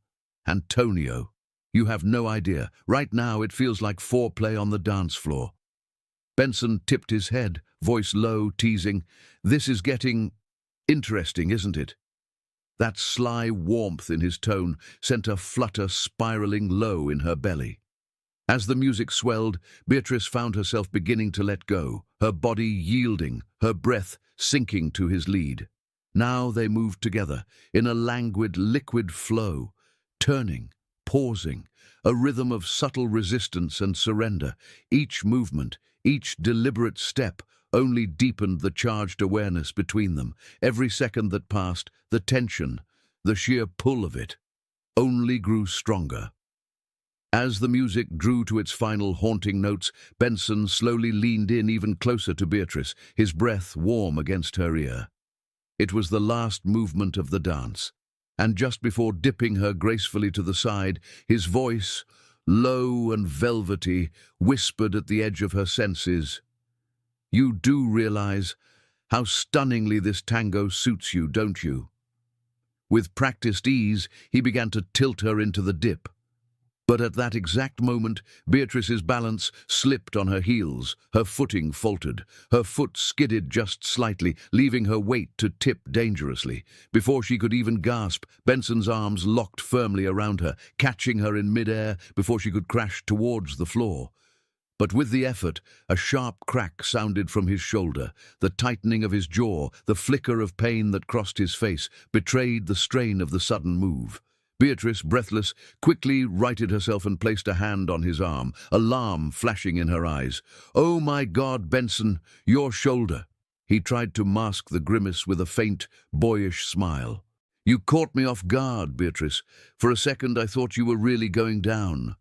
Antonio, you have no idea. Right now it feels like foreplay on the dance floor." Benson tipped his head, voice low, teasing. "This is getting interesting, isn't it?" That sly warmth in his tone sent a flutter spiraling low in her belly. As the music swelled, Beatrice found herself beginning to let go, her body yielding, her breath sinking to his lead. Now they moved together, in a languid, liquid flow, turning, pausing, a rhythm of subtle resistance and surrender. Each movement, each deliberate step, only deepened the charged awareness between them. Every second that passed, the tension, the sheer pull of it, only grew stronger. As the music drew to its final haunting notes, Benson slowly leaned in even closer to Beatrice, his breath warm against her ear. It was the last movement of the dance, and just before dipping her gracefully to the side, his voice, low and velvety, whispered at the edge of her senses, "You do realize how stunningly this tango suits you, don't you?" With practiced ease, he began to tilt her into the dip. But at that exact moment, Beatrice's balance slipped on her heels, her footing faltered, her foot skidded just slightly, leaving her weight to tip dangerously. Before she could even gasp, Benson's arms locked firmly around her, catching her in midair before she could crash towards the floor. But with the effort, a sharp crack sounded from his shoulder. The tightening of his jaw, the flicker of pain that crossed his face, betrayed the strain of the sudden move. Beatrice, breathless, quickly righted herself and placed a hand on his arm, alarm flashing in her eyes. "Oh my God, Benson, your shoulder!" He tried to mask the grimace with a faint, boyish smile. "You caught me off guard, Beatrice. For a second I thought you were really going down."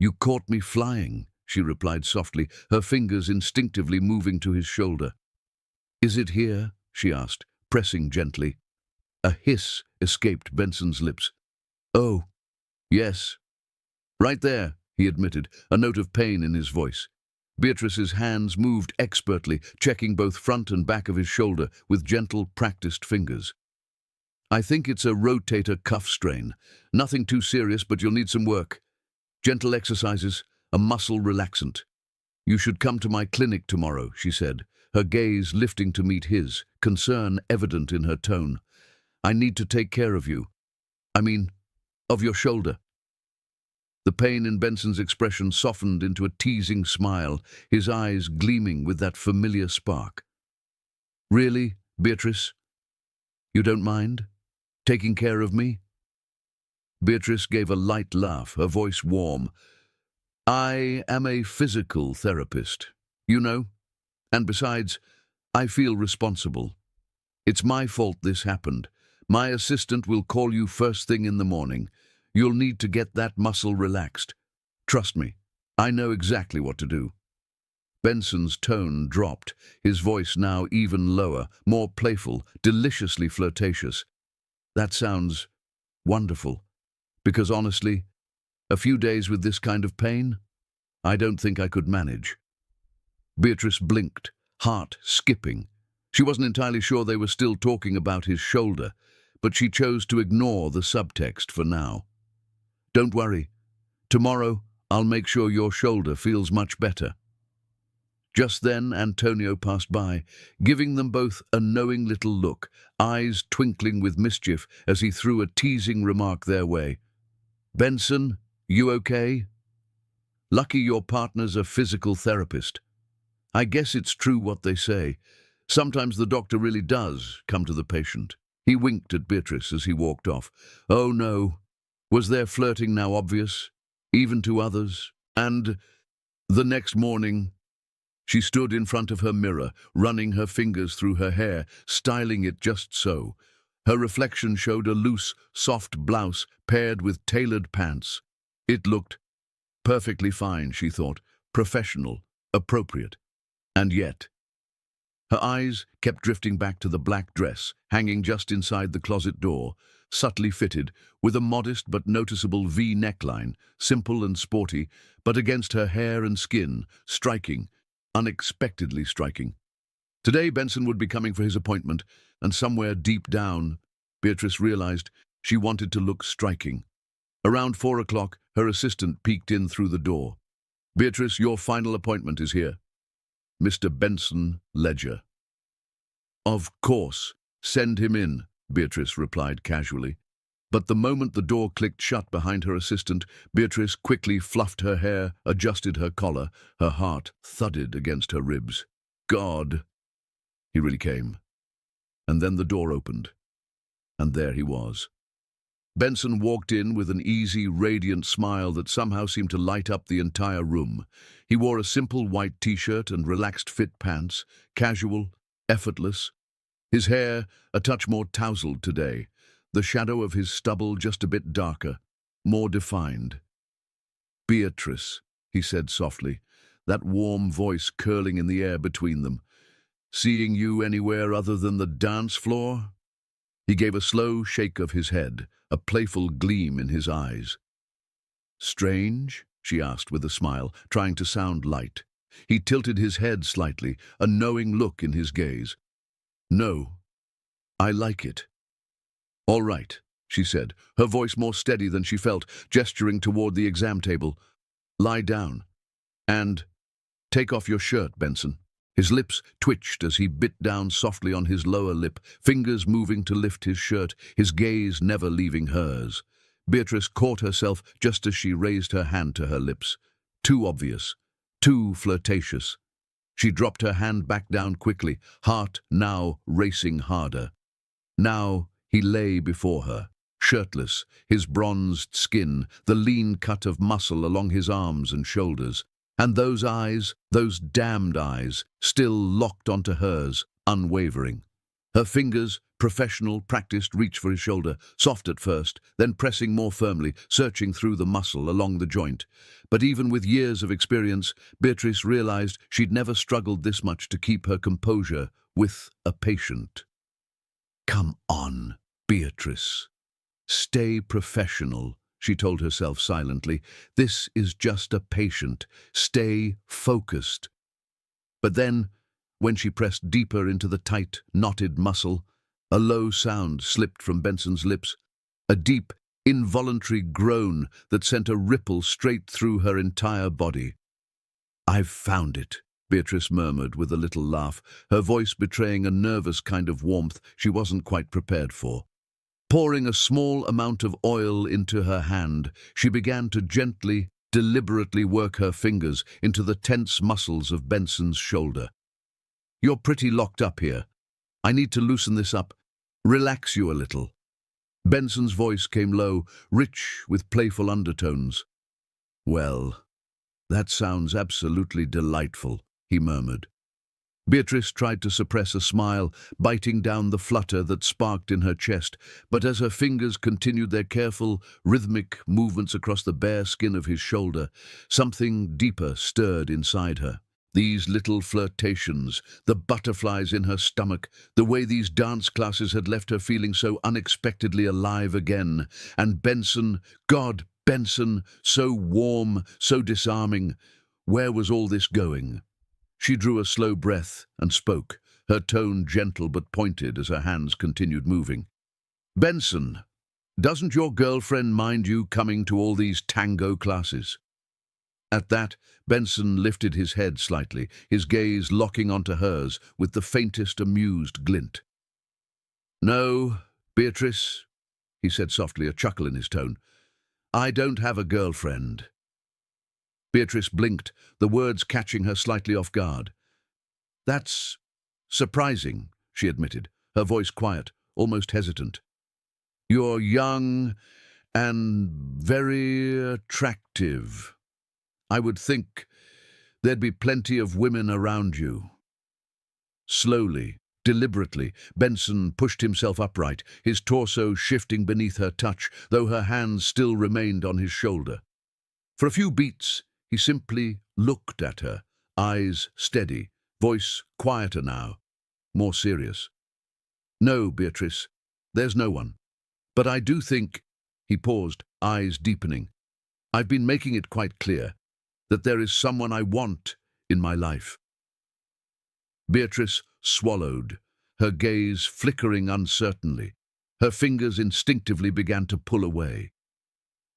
"You caught me flying," she replied softly, her fingers instinctively moving to his shoulder. "Is it here?" she asked, pressing gently. A hiss escaped Benson's lips. "Oh, yes. Right there," he admitted, a note of pain in his voice. Beatrice's hands moved expertly, checking both front and back of his shoulder with gentle, practiced fingers. "I think it's a rotator cuff strain. Nothing too serious, but you'll need some work. Gentle exercises, a muscle relaxant. You should come to my clinic tomorrow," she said, her gaze lifting to meet his, concern evident in her tone. "I need to take care of you. Of your shoulder." The pain in Benson's expression softened into a teasing smile, his eyes gleaming with that familiar spark. "Really, Beatrice? You don't mind taking care of me?" Beatrice gave a light laugh, her voice warm. "I am a physical therapist, you know, and besides, I feel responsible. It's my fault this happened. My assistant will call you first thing in the morning. You'll need to get that muscle relaxed. Trust me, I know exactly what to do." Benson's tone dropped, his voice now even lower, more playful, deliciously flirtatious. "That sounds wonderful, because honestly, a few days with this kind of pain, I don't think I could manage." Beatrice blinked, heart skipping. She wasn't entirely sure they were still talking about his shoulder, but she chose to ignore the subtext for now. "Don't worry. Tomorrow, I'll make sure your shoulder feels much better." Just then Antonio passed by, giving them both a knowing little look, eyes twinkling with mischief as he threw a teasing remark their way. "Benson, you okay? Lucky your partner's a physical therapist. I guess it's true what they say. Sometimes the doctor really does come to the patient." He winked at Beatrice as he walked off. Oh no, was their flirting now obvious, even to others? And the next morning, she stood in front of her mirror, running her fingers through her hair, styling it just so. Her reflection showed a loose, soft blouse paired with tailored pants. It looked perfectly fine, she thought, professional, appropriate. And yet, her eyes kept drifting back to the black dress, hanging just inside the closet door, subtly fitted, with a modest but noticeable V neckline, simple and sporty, but against her hair and skin, striking, unexpectedly striking. Today Benson would be coming for his appointment, and somewhere deep down, Beatrice realized she wanted to look striking. Around 4 o'clock, her assistant peeked in through the door. "Beatrice, your final appointment is here. Mr. Benson Ledger." "Of course. Send him in," Beatrice replied casually. But the moment the door clicked shut behind her assistant, Beatrice quickly fluffed her hair, adjusted her collar. Her heart thudded against her ribs. God! He really came. And then the door opened. And there he was. Benson walked in with an easy, radiant smile that somehow seemed to light up the entire room. He wore a simple white t-shirt and relaxed fit pants, casual, effortless. His hair a touch more tousled today, the shadow of his stubble just a bit darker, more defined. "Beatrice," he said softly, that warm voice curling in the air between them. "Seeing you anywhere other than the dance floor?" He gave a slow shake of his head, a playful gleam in his eyes. "Strange?" she asked with a smile, trying to sound light. He tilted his head slightly, a knowing look in his gaze. "No, I like it." "All right," she said, her voice more steady than she felt, gesturing toward the exam table. "Lie down. And take off your shirt, Benson." His lips twitched as he bit down softly on his lower lip, fingers moving to lift his shirt, his gaze never leaving hers. Beatrice caught herself just as she raised her hand to her lips. Too obvious, too flirtatious. She dropped her hand back down quickly, heart now racing harder. Now he lay before her, shirtless, his bronzed skin, the lean cut of muscle along his arms and shoulders. And those eyes, those damned eyes, still locked onto hers, unwavering. Her fingers, professional, practiced, reached for his shoulder, soft at first, then pressing more firmly, searching through the muscle along the joint. But even with years of experience, Beatrice realized she'd never struggled this much to keep her composure with a patient. "Come on, Beatrice. Stay professional," she told herself silently. "This is just a patient. Stay focused." But then, when she pressed deeper into the tight, knotted muscle, a low sound slipped from Benson's lips, a deep, involuntary groan that sent a ripple straight through her entire body. "I've found it," Beatrice murmured with a little laugh, her voice betraying a nervous kind of warmth she wasn't quite prepared for. Pouring a small amount of oil into her hand, she began to gently, deliberately work her fingers into the tense muscles of Benson's shoulder. "You're pretty locked up here. I need to loosen this up, relax you a little." Benson's voice came low, rich with playful undertones. "Well, that sounds absolutely delightful," he murmured. Beatrice tried to suppress a smile, biting down the flutter that sparked in her chest, but as her fingers continued their careful, rhythmic movements across the bare skin of his shoulder, something deeper stirred inside her. These little flirtations, the butterflies in her stomach, the way these dance classes had left her feeling so unexpectedly alive again. And Benson, God, Benson, so warm, so disarming. Where was all this going? She drew a slow breath and spoke, her tone gentle but pointed as her hands continued moving. "Benson, doesn't your girlfriend mind you coming to all these tango classes?" At that, Benson lifted his head slightly, his gaze locking onto hers with the faintest amused glint. "No, Beatrice," he said softly, a chuckle in his tone. "I don't have a girlfriend." Beatrice blinked, the words catching her slightly off guard. "That's surprising," she admitted, her voice quiet, almost hesitant. "You're young and very attractive. I would think there'd be plenty of women around you." Slowly, deliberately, Benson pushed himself upright, his torso shifting beneath her touch, though her hands still remained on his shoulder. For a few beats, he simply looked at her, eyes steady, voice quieter now, more serious. "No, Beatrice, there's no one. But I do think—" He paused, eyes deepening. "I've been making it quite clear that there is someone I want in my life." Beatrice swallowed, her gaze flickering uncertainly. Her fingers instinctively began to pull away.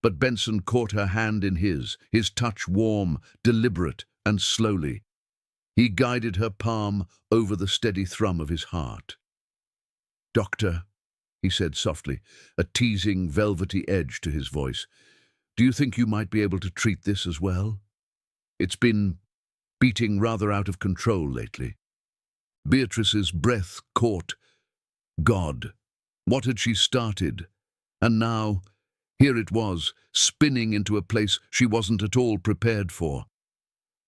But Benson caught her hand in his touch warm, deliberate, and slowly. He guided her palm over the steady thrum of his heart. "Doctor," he said softly, a teasing, velvety edge to his voice, "do you think you might be able to treat this as well? It's been beating rather out of control lately." Beatrice's breath caught. God, what had she started? And now, here it was, spinning into a place she wasn't at all prepared for.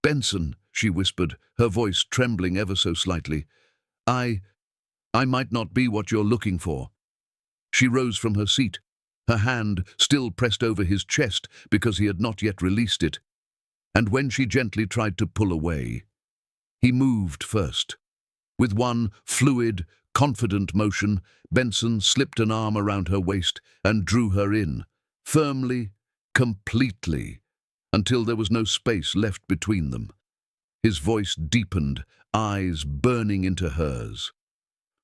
"Benson," she whispered, her voice trembling ever so slightly, I might not be what you're looking for." She rose from her seat, her hand still pressed over his chest because he had not yet released it. And when she gently tried to pull away, he moved first. With one fluid, confident motion, Benson slipped an arm around her waist and drew her in, firmly, completely, until there was no space left between them. His voice deepened, eyes burning into hers.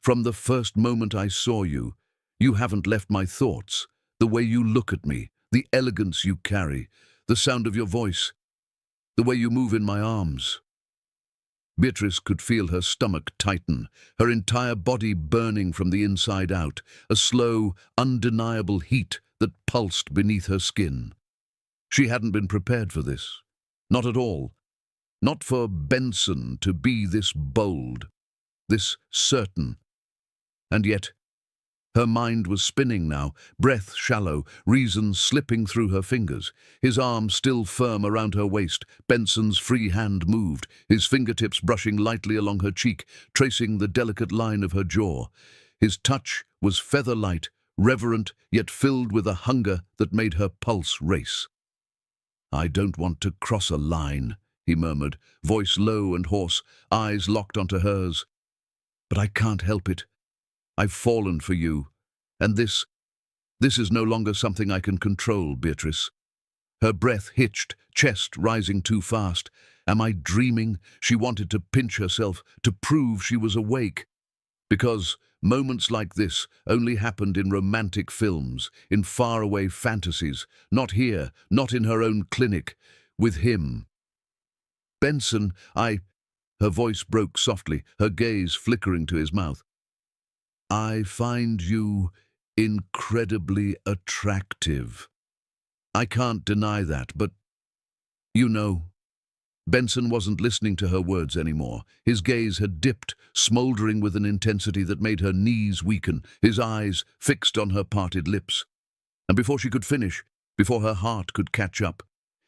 "From the first moment I saw you, you haven't left my thoughts. The way you look at me, the elegance you carry, the sound of your voice, the way you move in my arms." Beatrice could feel her stomach tighten, her entire body burning from the inside out, a slow, undeniable heat that pulsed beneath her skin. She hadn't been prepared for this. Not at all. Not for Benson to be this bold, this certain. And yet, her mind was spinning now, breath shallow, reason slipping through her fingers. His arm still firm around her waist, Benson's free hand moved, his fingertips brushing lightly along her cheek, tracing the delicate line of her jaw. His touch was feather-light, reverent, yet filled with a hunger that made her pulse race. "I don't want to cross a line," he murmured, voice low and hoarse, eyes locked onto hers. "But I can't help it. I've fallen for you, and this is no longer something I can control, Beatrice." Her breath hitched, chest rising too fast. Am I dreaming? She wanted to pinch herself, to prove she was awake. Because moments like this only happened in romantic films, in faraway fantasies, not here, not in her own clinic, with him. "Benson, Her voice broke softly, her gaze flickering to his mouth. "I find you incredibly attractive. I can't deny that, but, you know." Benson wasn't listening to her words anymore. His gaze had dipped, smoldering with an intensity that made her knees weaken, his eyes fixed on her parted lips. And before she could finish, before her heart could catch up,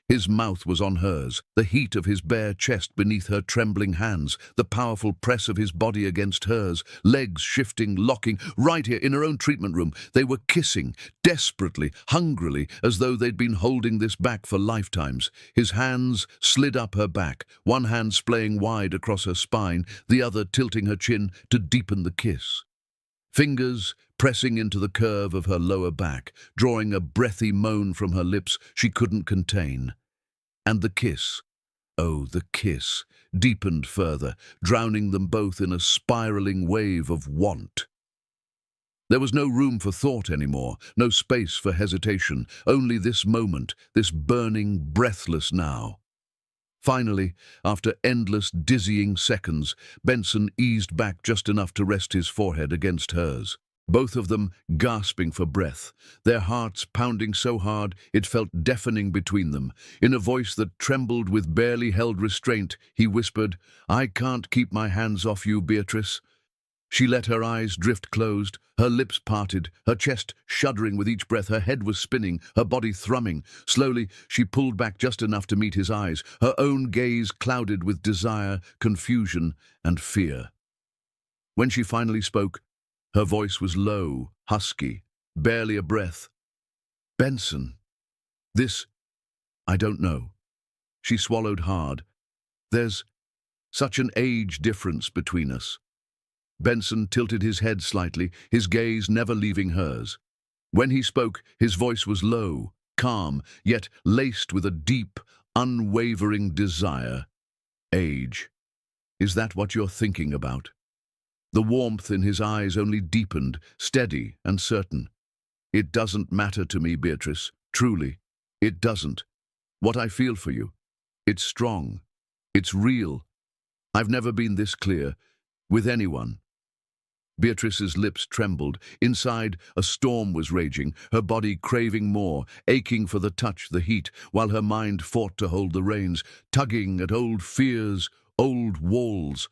his mouth was on hers, the heat of his bare chest beneath her trembling hands, the powerful press of his body against hers, legs shifting, locking, right here in her own treatment room. They were kissing, desperately, hungrily, as though they'd been holding this back for lifetimes. His hands slid up her back, one hand splaying wide across her spine, the other tilting her chin to deepen the kiss. Fingers pressing into the curve of her lower back, drawing a breathy moan from her lips she couldn't contain. And the kiss, oh, the kiss, deepened further, drowning them both in a spiraling wave of want. There was no room for thought anymore, no space for hesitation, only this moment, this burning, breathless now. Finally, after endless, dizzying seconds, Benson eased back just enough to rest his forehead against hers. Both of them gasping for breath, their hearts pounding so hard it felt deafening between them. In a voice that trembled with barely held restraint, he whispered, "I can't keep my hands off you, Beatrice." She let her eyes drift closed, her lips parted, her chest shuddering with each breath. Her head was spinning, her body thrumming. Slowly, she pulled back just enough to meet his eyes, her own gaze clouded with desire, confusion, and fear. When she finally spoke, her voice was low, husky, barely a breath. "Benson, I don't know." She swallowed hard. "There's such an age difference between us." Benson tilted his head slightly, his gaze never leaving hers. When he spoke, his voice was low, calm, yet laced with a deep, unwavering desire. "Age. Is that what you're thinking about?" The warmth in his eyes only deepened, steady and certain. "It doesn't matter to me, Beatrice. Truly, it doesn't. What I feel for you, it's strong. It's real. I've never been this clear, with anyone." Beatrice's lips trembled. Inside, a storm was raging, her body craving more, aching for the touch, the heat, while her mind fought to hold the reins, tugging at old fears, old walls.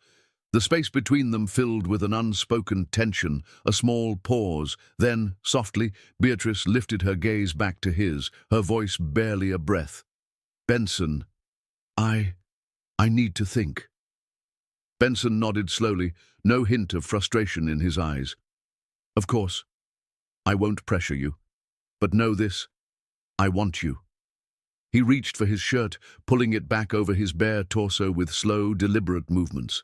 The space between them filled with an unspoken tension, a small pause. Then, softly, Beatrice lifted her gaze back to his, her voice barely a breath. "Benson, I need to think." Benson nodded slowly, no hint of frustration in his eyes. "Of course, I won't pressure you. But know this, I want you." He reached for his shirt, pulling it back over his bare torso with slow, deliberate movements.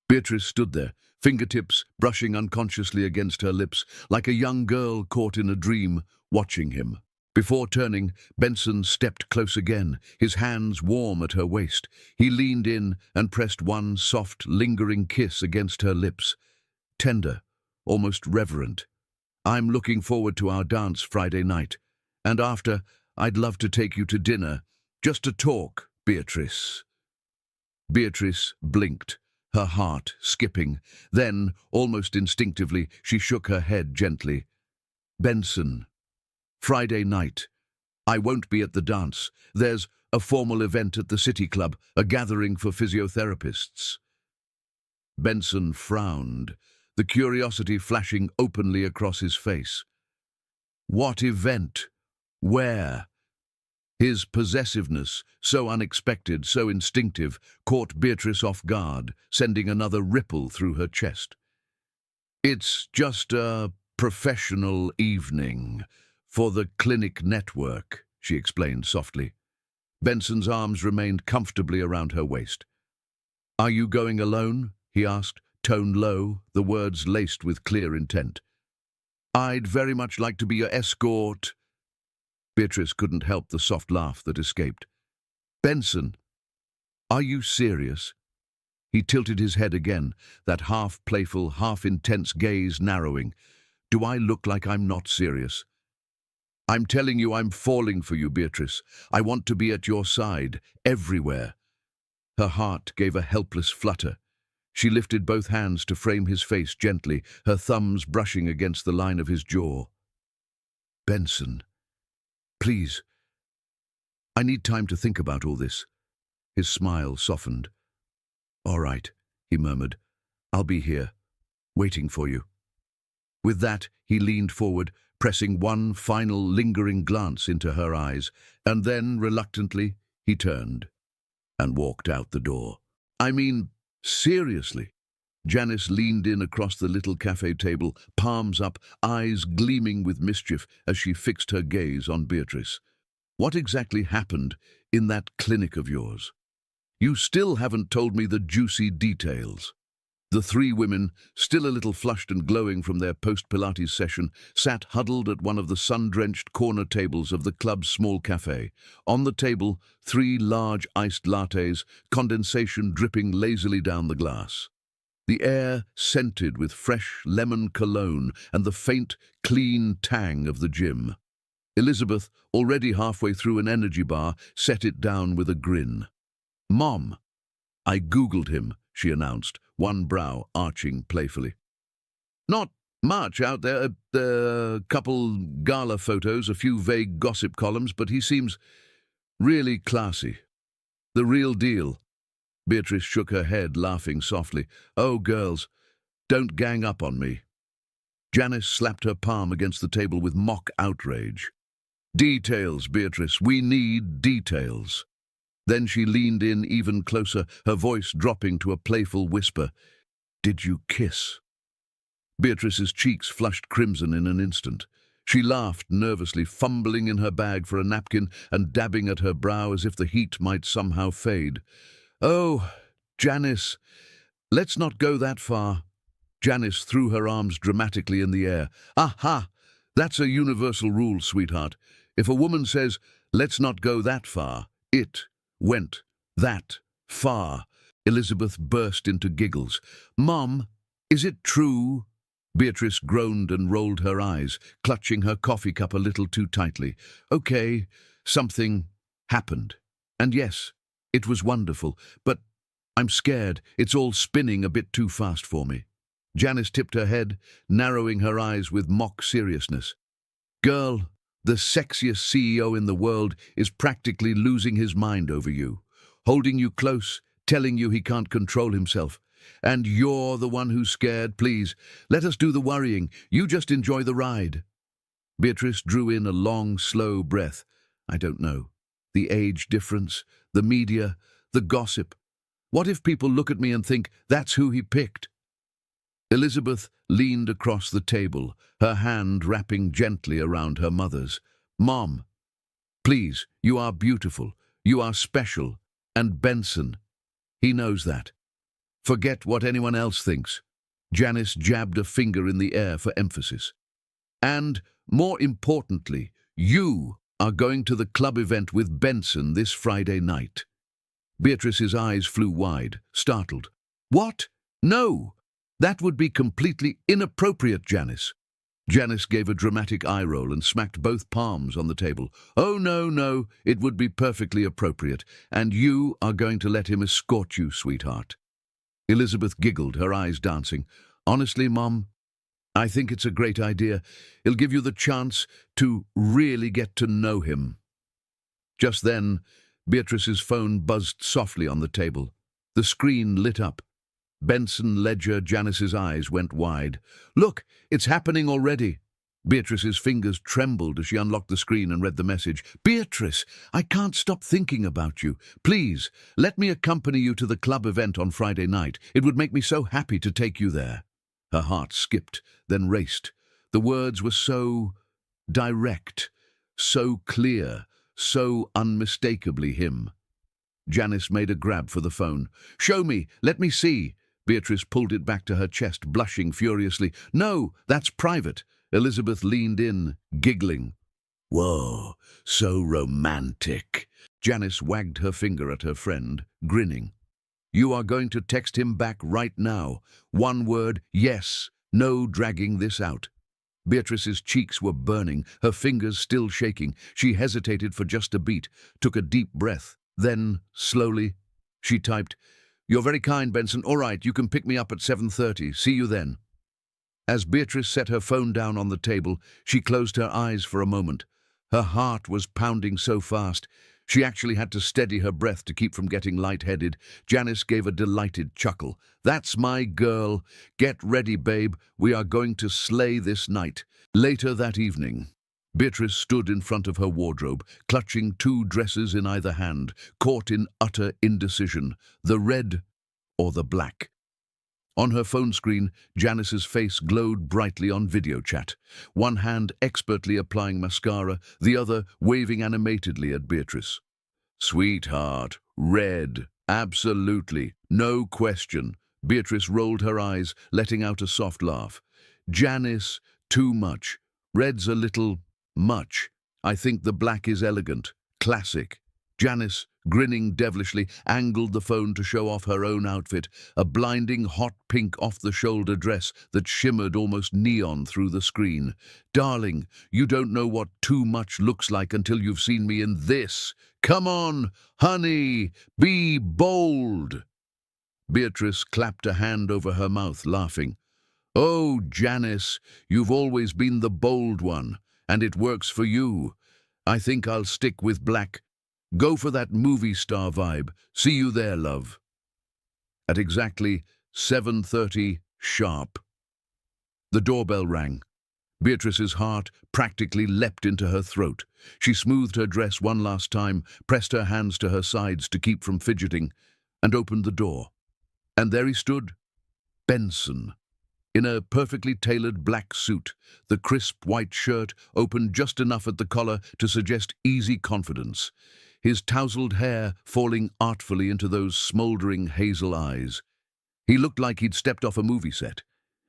Beatrice stood there, fingertips brushing unconsciously against her lips, like a young girl caught in a dream, watching him. Before turning, Benson stepped close again, his hands warm at her waist. He leaned in and pressed one soft, lingering kiss against her lips. Tender, almost reverent. "I'm looking forward to our dance Friday night. And after, I'd love to take you to dinner, just to talk, Beatrice." Beatrice blinked, her heart skipping. Then, almost instinctively, she shook her head gently. "Benson, Friday night. I won't be at the dance. There's a formal event at the City Club, a gathering for physiotherapists." Benson frowned, the curiosity flashing openly across his face. What event? Where? His possessiveness, so unexpected, so instinctive, caught Beatrice off guard, sending another ripple through her chest. "It's just a professional evening for the clinic network," she explained softly. Benson's arms remained comfortably around her waist. "Are you going alone?" he asked, tone low, the words laced with clear intent. "I'd very much like to be your escort." Beatrice couldn't help the soft laugh that escaped. "Benson, are you serious?" He tilted his head again, that half-playful, half-intense gaze narrowing. "Do I look like I'm not serious?" "I'm telling you I'm falling for you, Beatrice. I want to be at your side, everywhere." Her heart gave a helpless flutter. She lifted both hands to frame his face gently, her thumbs brushing against the line of his jaw. "Benson, please. I need time to think about all this." His smile softened. "All right," he murmured. "I'll be here, waiting for you." With that, he leaned forward, pressing one final lingering glance into her eyes, and then, reluctantly, he turned and walked out the door. "I mean, seriously." Janice leaned in across the little cafe table, palms up, eyes gleaming with mischief as she fixed her gaze on Beatrice. "What exactly happened in that clinic of yours? You still haven't told me the juicy details." The three women, still a little flushed and glowing from their post-Pilates session, sat huddled at one of the sun-drenched corner tables of the club's small cafe. On the table, 3 large iced lattes, condensation dripping lazily down the glass. The air scented with fresh lemon cologne and the faint, clean tang of the gym. Elizabeth, already halfway through an energy bar, set it down with a grin. Mom, I Googled him, she announced, one brow arching playfully. Not much out there, a couple gala photos, a few vague gossip columns, but he seems really classy. The real deal. Beatrice shook her head, laughing softly. Oh, girls, don't gang up on me. Janice slapped her palm against the table with mock outrage. Details, Beatrice, we need details. Then she leaned in even closer, her voice dropping to a playful whisper. Did you kiss? Beatrice's cheeks flushed crimson in an instant. She laughed nervously, fumbling in her bag for a napkin and dabbing at her brow as if the heat might somehow fade. Oh, Janice, let's not go that far. Janice threw her arms dramatically in the air. Aha! That's a universal rule, sweetheart. If a woman says, let's not go that far, it went that far. Elizabeth burst into giggles. Mom, is it true? Beatrice groaned and rolled her eyes, clutching her coffee cup a little too tightly. Okay, something happened. And yes, it was wonderful, but I'm scared. It's all spinning a bit too fast for me. Janice tipped her head, narrowing her eyes with mock seriousness. Girl, the sexiest CEO in the world is practically losing his mind over you, holding you close, telling you he can't control himself. And you're the one who's scared. Please, let us do the worrying. You just enjoy the ride. Beatrice drew in a long, slow breath. I don't know. The age difference, the media, the gossip. What if people look at me and think that's who he picked? Elizabeth leaned across the table, her hand wrapping gently around her mother's. Mom, please, you are beautiful. You are special. And Benson, he knows that. Forget what anyone else thinks. Janice jabbed a finger in the air for emphasis. And, more importantly, you are going to the club event with Benson this Friday night. Beatrice's eyes flew wide, startled. What? No! That would be completely inappropriate, Janice. Janice gave a dramatic eye roll and smacked both palms on the table. Oh, no, it would be perfectly appropriate, and you are going to let him escort you, sweetheart. Elizabeth giggled, her eyes dancing. Honestly, Mom, I think it's a great idea. It'll give you the chance to really get to know him. Just then, Beatrice's phone buzzed softly on the table. The screen lit up. Benson Ledger Janice's eyes went wide. Look, it's happening already. Beatrice's fingers trembled as she unlocked the screen and read the message. Beatrice, I can't stop thinking about you. Please, let me accompany you to the club event on Friday night. It would make me so happy to take you there. Her heart skipped, then raced. The words were so direct, so clear, so unmistakably him. Janice made a grab for the phone. Show me, let me see. Beatrice pulled it back to her chest, blushing furiously. No, that's private. Elizabeth leaned in, giggling. Whoa, so romantic. Janice wagged her finger at her friend, grinning. You are going to text him back right now. One word, yes, no dragging this out. Beatrice's cheeks were burning, her fingers still shaking. She hesitated for just a beat, took a deep breath. Then, slowly, she typed, You're very kind, Benson. All right, you can pick me up at 7:30. See you then. As Beatrice set her phone down on the table, she closed her eyes for a moment. Her heart was pounding so fast, she actually had to steady her breath to keep from getting lightheaded. Janice gave a delighted chuckle. That's my girl. Get ready, babe. We are going to slay this night. Later that evening, Beatrice stood in front of her wardrobe, clutching two dresses in either hand, caught in utter indecision, the red or the black. On her phone screen, Janice's face glowed brightly on video chat, one hand expertly applying mascara, the other waving animatedly at Beatrice. Sweetheart, red, absolutely, no question. Beatrice rolled her eyes, letting out a soft laugh. Janice, too much. Red's a little much. I think the black is elegant, classic. Janice, grinning devilishly, angled the phone to show off her own outfit, a blinding hot pink off-the-shoulder dress that shimmered almost neon through the screen. "Darling, you don't know what too much looks like until you've seen me in this. Come on, honey, be bold." Beatrice clapped a hand over her mouth, laughing. "Oh, Janice, you've always been the bold one, and it works for you. I think I'll stick with black. Go for that movie star vibe. See you there, love." At exactly 7:30 sharp, the doorbell rang. Beatrice's heart practically leapt into her throat. She smoothed her dress one last time, pressed her hands to her sides to keep from fidgeting, and opened the door. And there he stood, Benson, in a perfectly tailored black suit, the crisp white shirt opened just enough at the collar to suggest easy confidence, his tousled hair falling artfully into those smouldering hazel eyes. He looked like he'd stepped off a movie set,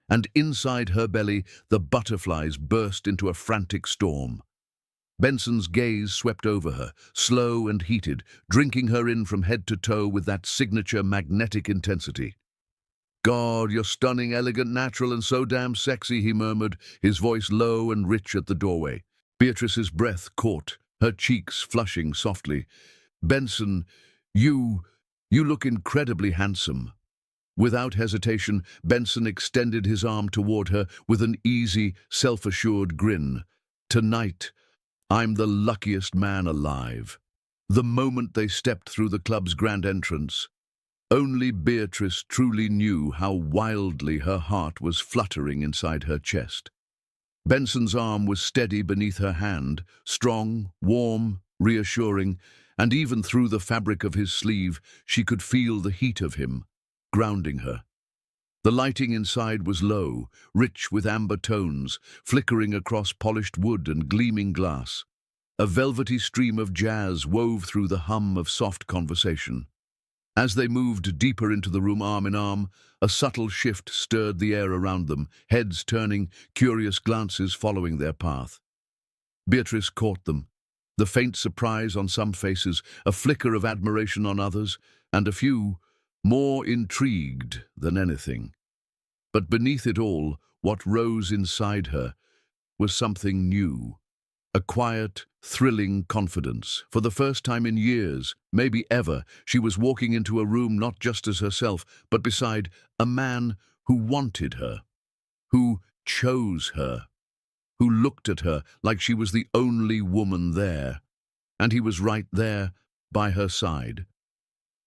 and inside her belly the butterflies burst into a frantic storm. Benson's gaze swept over her, slow and heated, drinking her in from head to toe with that signature magnetic intensity. "God, you're stunning, elegant, natural, and so damn sexy," he murmured, his voice low and rich at the doorway. Beatrice's breath caught, her cheeks flushing softly. "Benson, you look incredibly handsome." Without hesitation, Benson extended his arm toward her with an easy, self-assured grin. "Tonight, I'm the luckiest man alive." The moment they stepped through the club's grand entrance, only Beatrice truly knew how wildly her heart was fluttering inside her chest. Benson's arm was steady beneath her hand, strong, warm, reassuring, and even through the fabric of his sleeve, she could feel the heat of him, grounding her. The lighting inside was low, rich with amber tones, flickering across polished wood and gleaming glass. A velvety stream of jazz wove through the hum of soft conversation. As they moved deeper into the room arm in arm, a subtle shift stirred the air around them, heads turning, curious glances following their path. Beatrice caught them, the faint surprise on some faces, a flicker of admiration on others, and a few more intrigued than anything. But beneath it all, what rose inside her was something new. A quiet, thrilling confidence. For the first time in years, maybe ever, she was walking into a room not just as herself, but beside a man who wanted her, who chose her, who looked at her like she was the only woman there. And he was right there, by her side.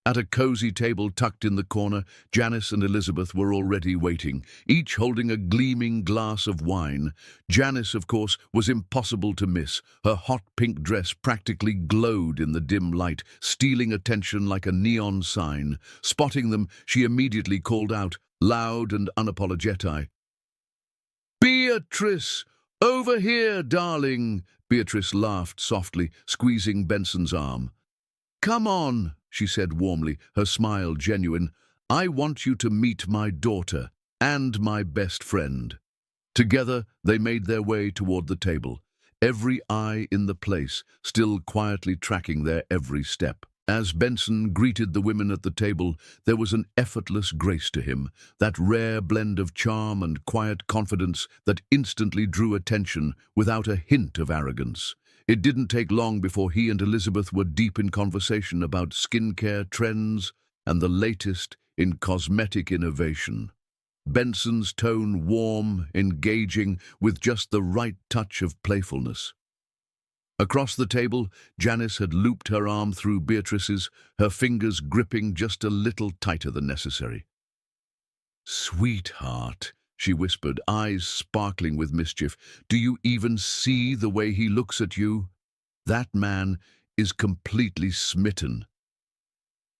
At a cozy table tucked in the corner, Janice and Elizabeth were already waiting, each holding a gleaming glass of wine. Janice, of course, was impossible to miss. Her hot pink dress practically glowed in the dim light, stealing attention like a neon sign. Spotting them, she immediately called out, loud and unapologetic, "Beatrice! Over here, darling!" Beatrice laughed softly, squeezing Benson's arm. "Come on," she said warmly, her smile genuine. "I want you to meet my daughter and my best friend." Together, they made their way toward the table, every eye in the place, still quietly tracking their every step. As Benson greeted the women at the table, there was an effortless grace to him, that rare blend of charm and quiet confidence that instantly drew attention without a hint of arrogance. It didn't take long before he and Elizabeth were deep in conversation about skincare trends and the latest in cosmetic innovation. Benson's tone warm, engaging, with just the right touch of playfulness. Across the table, Janice had looped her arm through Beatrice's, her fingers gripping just a little tighter than necessary. "Sweetheart," she whispered, eyes sparkling with mischief, "do you even see the way he looks at you? That man is completely smitten."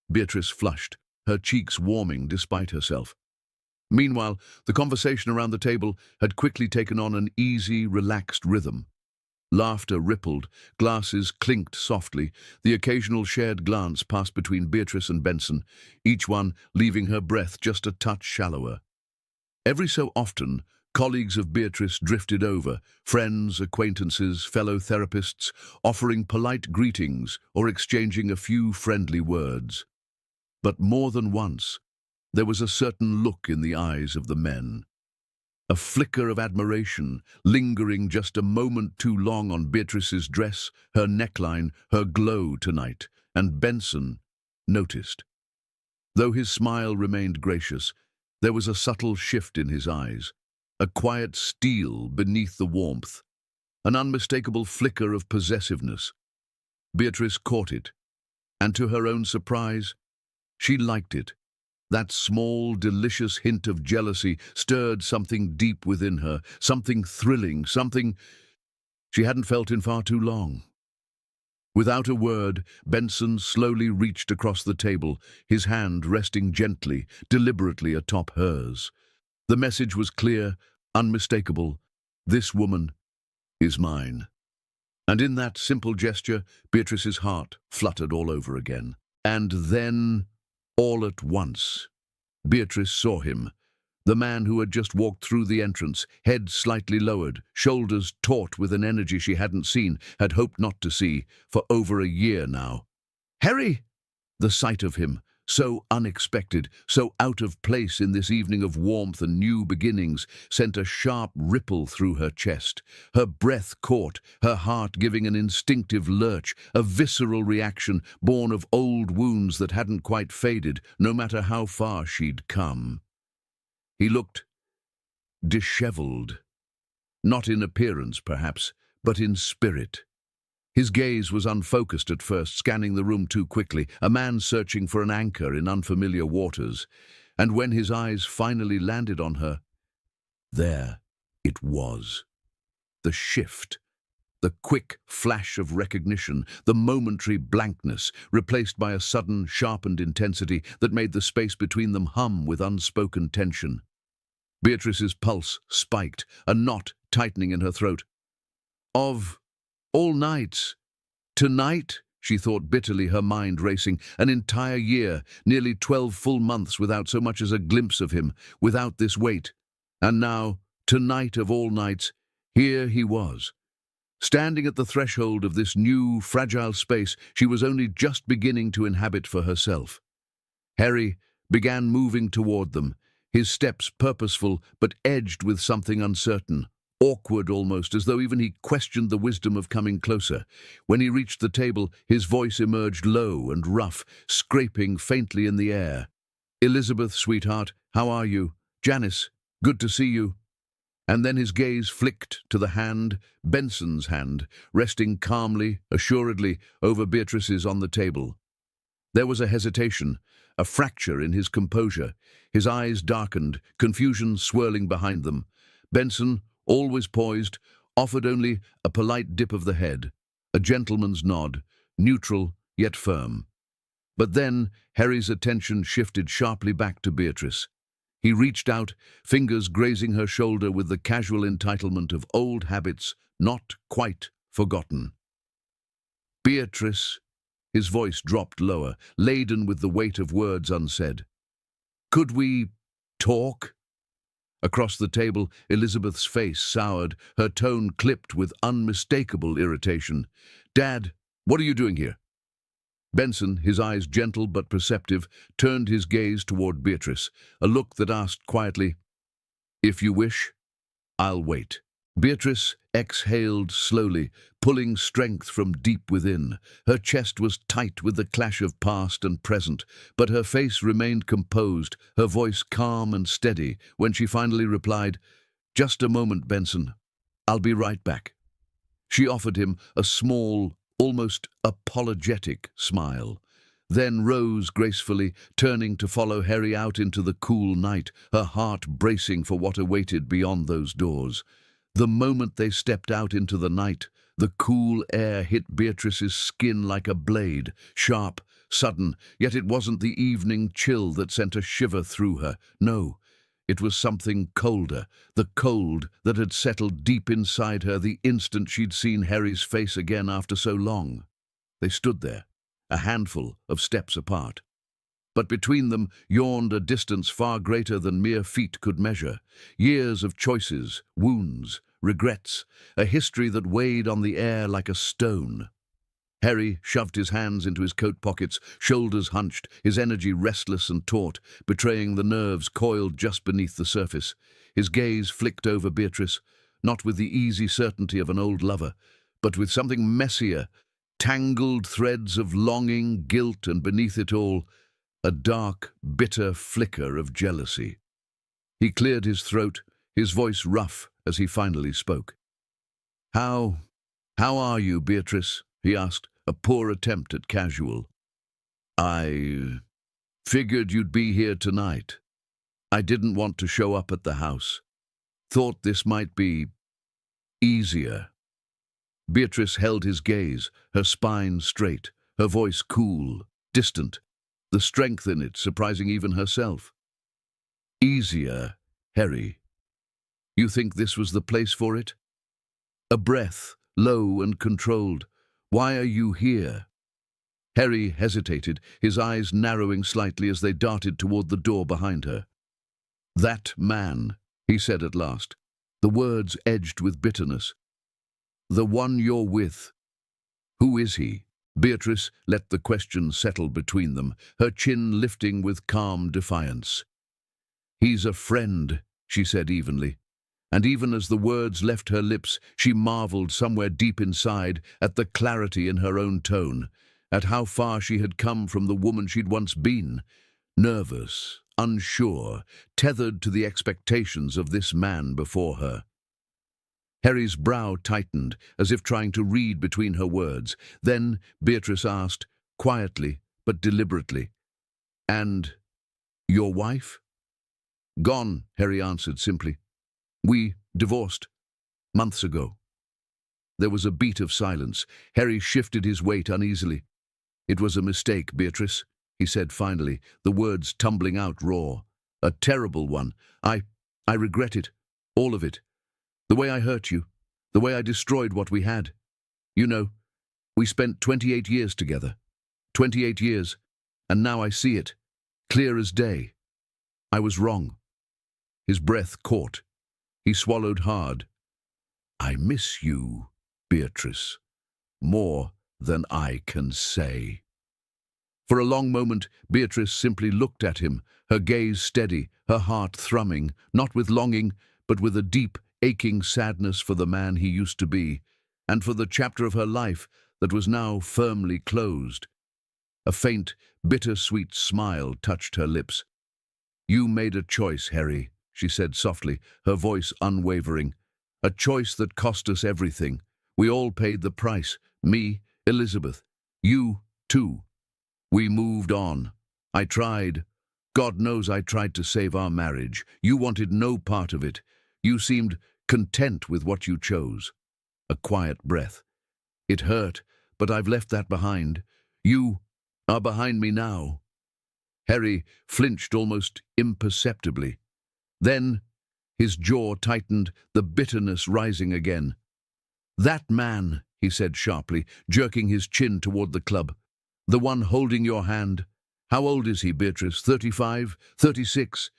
Beatrice flushed, her cheeks warming despite herself. Meanwhile, the conversation around the table had quickly taken on an easy, relaxed rhythm. Laughter rippled, glasses clinked softly, the occasional shared glance passed between Beatrice and Benson, each one leaving her breath just a touch shallower. Every so often, Colleagues of Beatrice drifted over, friends, acquaintances, fellow therapists, offering polite greetings or exchanging a few friendly words. But more than once, there was a certain look in the eyes of the men. A flicker of admiration, lingering just a moment too long on Beatrice's dress, her neckline, her glow tonight, and Benson noticed. Though his smile remained gracious, there was a subtle shift in his eyes, a quiet steel beneath the warmth, an unmistakable flicker of possessiveness. Beatrice caught it, and to her own surprise, she liked it. That small, delicious hint of jealousy stirred something deep within her, something thrilling, something she hadn't felt in far too long. Without a word, Benson slowly reached across the table, his hand resting gently, deliberately atop hers. The message was clear, unmistakable. This woman is mine. And in that simple gesture, Beatrice's heart fluttered all over again. And then, all at once, Beatrice saw him, the man who had just walked through the entrance, head slightly lowered, shoulders taut with an energy she hadn't seen, had hoped not to see, for over a year now. "Harry!" The sight of him, so unexpected, so out of place in this evening of warmth and new beginnings, sent a sharp ripple through her chest. Her breath caught, her heart giving an instinctive lurch, a visceral reaction born of old wounds that hadn't quite faded, no matter how far she'd come. He looked disheveled, not in appearance perhaps, but in spirit. His gaze was unfocused at first, scanning the room too quickly, a man searching for an anchor in unfamiliar waters. And when his eyes finally landed on her, there it was. The shift, the quick flash of recognition, the momentary blankness, replaced by a sudden, sharpened intensity that made the space between them hum with unspoken tension. Beatrice's pulse spiked, a knot tightening in her throat. Of all nights. Tonight, she thought bitterly, her mind racing. An entire year, nearly 12 full months without so much as a glimpse of him, without this weight. And now, tonight of all nights, here he was. Standing at the threshold of this new, fragile space she was only just beginning to inhabit for herself. Harry began moving toward them, his steps purposeful but edged with something uncertain. Awkward almost, as though even he questioned the wisdom of coming closer. When he reached the table, his voice emerged low and rough, scraping faintly in the air. "Elizabeth, sweetheart, how are you? Janice, good to see you." And then his gaze flicked to the hand, Benson's hand, resting calmly, assuredly, over Beatrice's on the table. There was a hesitation, a fracture in his composure. His eyes darkened, confusion swirling behind them. Benson, always poised, offered only a polite dip of the head, a gentleman's nod, neutral yet firm. But then Harry's attention shifted sharply back to Beatrice. He reached out, fingers grazing her shoulder with the casual entitlement of old habits not quite forgotten. "Beatrice," his voice dropped lower, laden with the weight of words unsaid. "Could we talk?" Across the table, Elizabeth's face soured, her tone clipped with unmistakable irritation. "Dad, what are you doing here?" Benson, his eyes gentle but perceptive, turned his gaze toward Beatrice, a look that asked quietly, "If you wish, I'll wait." Beatrice exhaled slowly, pulling strength from deep within. Her chest was tight with the clash of past and present, but her face remained composed, her voice calm and steady, when she finally replied, "Just a moment, Benson. I'll be right back." She offered him a small, almost apologetic smile, then rose gracefully, turning to follow Harry out into the cool night, her heart bracing for what awaited beyond those doors. The moment they stepped out into the night, the cool air hit Beatrice's skin like a blade, sharp, sudden, yet it wasn't the evening chill that sent a shiver through her. No, it was something colder, the cold that had settled deep inside her the instant she'd seen Harry's face again after so long. They stood there, a handful of steps apart. But between them yawned a distance far greater than mere feet could measure. Years of choices, wounds, regrets, a history that weighed on the air like a stone. Harry shoved his hands into his coat pockets, shoulders hunched, his energy restless and taut, betraying the nerves coiled just beneath the surface. His gaze flicked over Beatrice, not with the easy certainty of an old lover, but with something messier, tangled threads of longing, guilt, and beneath it all, a dark, bitter flicker of jealousy. He cleared his throat, his voice rough as he finally spoke. How are you, Beatrice?" he asked, a poor attempt at casual. "I figured you'd be here tonight. I didn't want to show up at the house. Thought this might be easier." Beatrice held his gaze, her spine straight, her voice cool, distant, the strength in it surprising even herself. "Easier, Harry. You think this was the place for it?" A breath, low and controlled. "Why are you here?" Harry hesitated, his eyes narrowing slightly as they darted toward the door behind her. "That man," he said at last, the words edged with bitterness. "The one you're with. Who is he?" Beatrice let the question settle between them, her chin lifting with calm defiance. "He's a friend," she said evenly. And even as the words left her lips, she marveled somewhere deep inside at the clarity in her own tone, at how far she had come from the woman she'd once been, nervous, unsure, tethered to the expectations of this man before her. Harry's brow tightened, as if trying to read between her words. Then Beatrice asked, quietly but deliberately, "And your wife?" "Gone," Harry answered simply. "We divorced months ago." There was a beat of silence. Harry shifted his weight uneasily. "It was a mistake, Beatrice," he said finally, the words tumbling out raw. "A terrible one. I regret it. All of it. The way I hurt you. The way I destroyed what we had. You know, we spent 28 years together. 28 years. And now I see it. Clear as day. I was wrong." His breath caught. He swallowed hard. "I miss you, Beatrice, more than I can say." For a long moment, Beatrice simply looked at him, her gaze steady, her heart thrumming, not with longing, but with a deep, aching sadness for the man he used to be, and for the chapter of her life that was now firmly closed. A faint, bitter-sweet smile touched her lips. "You made a choice, Harry," she said softly, her voice unwavering. "A choice that cost us everything. We all paid the price. Me, Elizabeth. You, too. We moved on. I tried. God knows I tried to save our marriage. You wanted no part of it. You seemed content with what you chose." A quiet breath. "It hurt, but I've left that behind. You are behind me now." Harry flinched almost imperceptibly. Then his jaw tightened, the bitterness rising again. "That man," he said sharply, jerking his chin toward the club. "The one holding your hand. How old is he, Beatrice? 35? 36?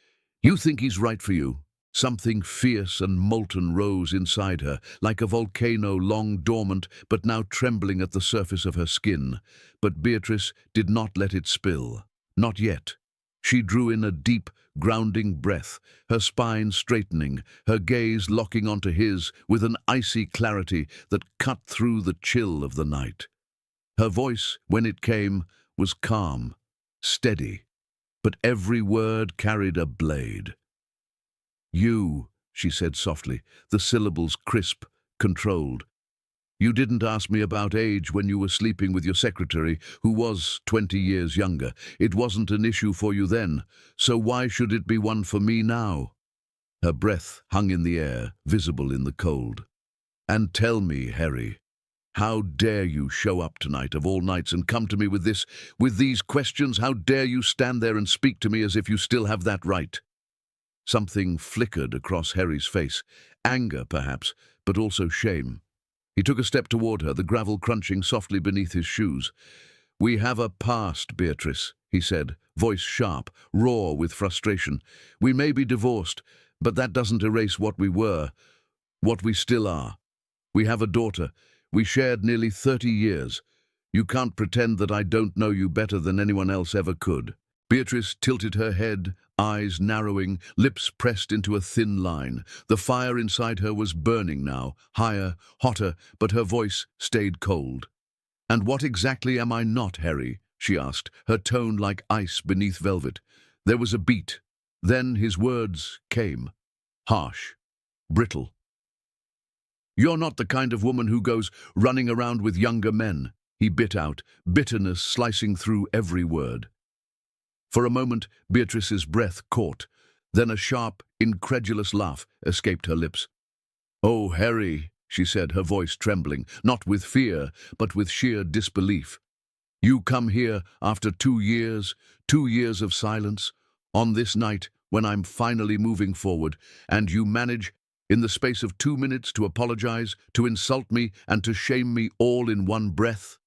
You think he's right for you?" Something fierce and molten rose inside her, like a volcano long dormant but now trembling at the surface of her skin. But Beatrice did not let it spill. Not yet. She drew in a deep, grounding breath, her spine straightening, her gaze locking onto his with an icy clarity that cut through the chill of the night. Her voice, when it came, was calm, steady, but every word carried a blade. "You," she said softly, the syllables crisp, controlled. "You didn't ask me about age when you were sleeping with your secretary, who was 20 years younger. It wasn't an issue for you then, so why should it be one for me now?" Her breath hung in the air, visible in the cold. "And tell me, Harry, how dare you show up tonight of all nights and come to me with these questions? How dare you stand there and speak to me as if you still have that right?" Something flickered across Harry's face, anger perhaps, but also shame. He took a step toward her, the gravel crunching softly beneath his shoes. "We have a past, Beatrice," he said, voice sharp, raw with frustration. "We may be divorced, but that doesn't erase what we were, what we still are. We have a daughter. We shared nearly 30 years. You can't pretend that I don't know you better than anyone else ever could." Beatrice tilted her head, eyes narrowing, lips pressed into a thin line. The fire inside her was burning now, higher, hotter, but her voice stayed cold. "And what exactly am I not, Harry?" she asked, her tone like ice beneath velvet. There was a beat. Then his words came. Harsh, brittle. "You're not the kind of woman who goes running around with younger men," he bit out, bitterness slicing through every word. For a moment, Beatrice's breath caught. Then a sharp, incredulous laugh escaped her lips. "Oh, Harry," she said, her voice trembling, not with fear, but with sheer disbelief. "You come here after 2 years of silence, on this night when I'm finally moving forward, and you manage, in the space of 2 minutes, to apologize, to insult me, and to shame me all in one breath?"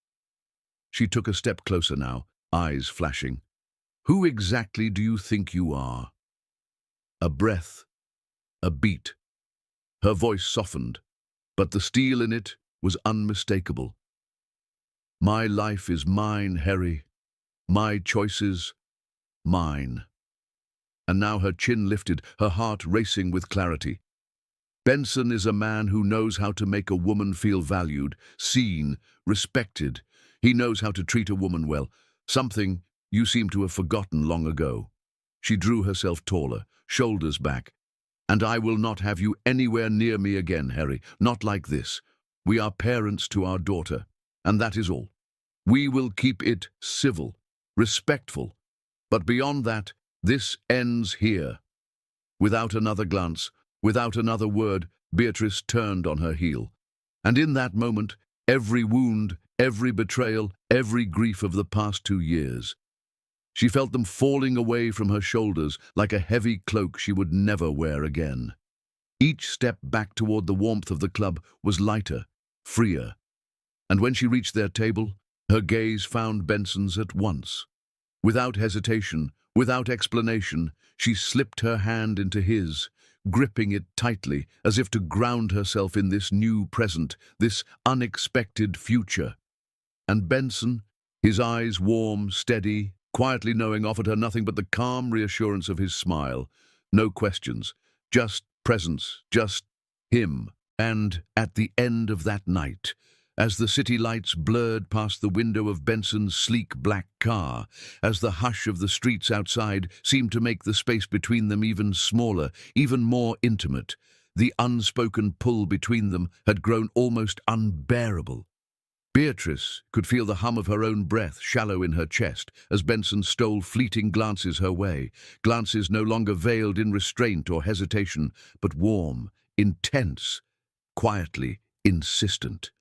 She took a step closer now, eyes flashing. "Who exactly do you think you are?" A breath, a beat. Her voice softened, but the steel in it was unmistakable. "My life is mine, Harry. My choices, mine." And now her chin lifted, her heart racing with clarity. "Benson is a man who knows how to make a woman feel valued, seen, respected. He knows how to treat a woman well, something you seem to have forgotten long ago." She drew herself taller, shoulders back. "And I will not have you anywhere near me again, Harry, not like this. We are parents to our daughter, and that is all. We will keep it civil, respectful. But beyond that, this ends here." Without another glance, without another word, Beatrice turned on her heel. And in that moment, every wound, every betrayal, every grief of the past 2 years, she felt them falling away from her shoulders like a heavy cloak she would never wear again. Each step back toward the warmth of the club was lighter, freer. And when she reached their table, her gaze found Benson's at once. Without hesitation, without explanation, she slipped her hand into his, gripping it tightly as if to ground herself in this new present, this unexpected future. And Benson, his eyes warm, steady, quietly knowing, offered her nothing but the calm reassurance of his smile. No questions, just presence, just him. And at the end of that night, as the city lights blurred past the window of Benson's sleek black car, as the hush of the streets outside seemed to make the space between them even smaller, even more intimate, the unspoken pull between them had grown almost unbearable. Beatrice could feel the hum of her own breath shallow in her chest as Benson stole fleeting glances her way, glances no longer veiled in restraint or hesitation, but warm, intense, quietly insistent.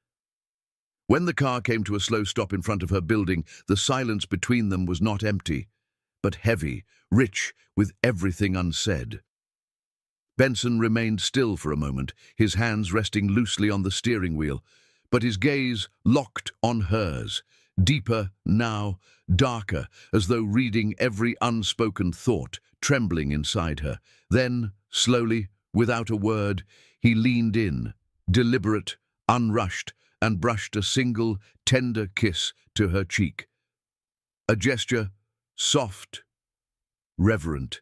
When the car came to a slow stop in front of her building, the silence between them was not empty, but heavy, rich with everything unsaid. Benson remained still for a moment, his hands resting loosely on the steering wheel, but his gaze locked on hers, deeper now, darker, as though reading every unspoken thought, trembling inside her. Then, slowly, without a word, he leaned in, deliberate, unrushed, and brushed a single, tender kiss to her cheek. A gesture, soft, reverent.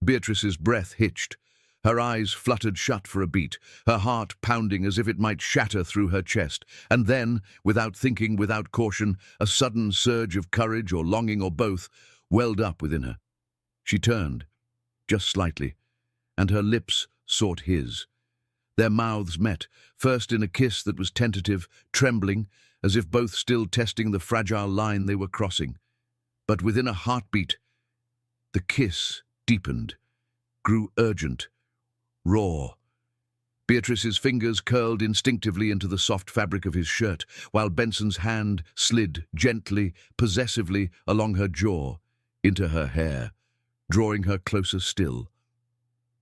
Beatrice's breath hitched. Her eyes fluttered shut for a beat, her heart pounding as if it might shatter through her chest. And then, without thinking, without caution, a sudden surge of courage or longing or both welled up within her. She turned, just slightly, and her lips sought his. Their mouths met, first in a kiss that was tentative, trembling, as if both still testing the fragile line they were crossing. But within a heartbeat, the kiss deepened, grew urgent, raw. Beatrice's fingers curled instinctively into the soft fabric of his shirt, while Benson's hand slid gently, possessively along her jaw, into her hair, drawing her closer still.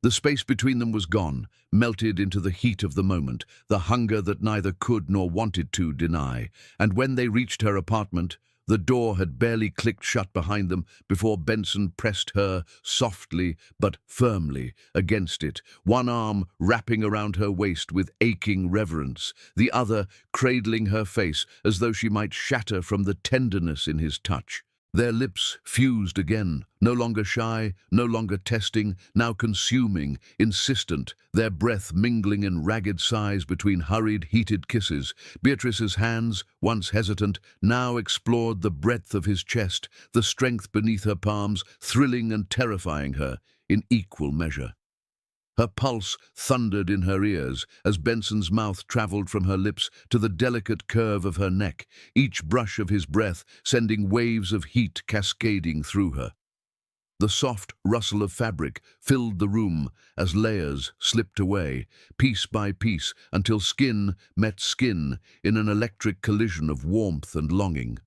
The space between them was gone, melted into the heat of the moment, the hunger that neither could nor wanted to deny. And when they reached her apartment, the door had barely clicked shut behind them before Benson pressed her softly but firmly against it, one arm wrapping around her waist with aching reverence, the other cradling her face as though she might shatter from the tenderness in his touch. Their lips fused again, no longer shy, no longer testing, now consuming, insistent, their breath mingling in ragged sighs between hurried, heated kisses. Beatrice's hands, once hesitant, now explored the breadth of his chest, the strength beneath her palms, thrilling and terrifying her in equal measure. Her pulse thundered in her ears as Benson's mouth traveled from her lips to the delicate curve of her neck, each brush of his breath sending waves of heat cascading through her. The soft rustle of fabric filled the room as layers slipped away, piece by piece, until skin met skin in an electric collision of warmth and longing.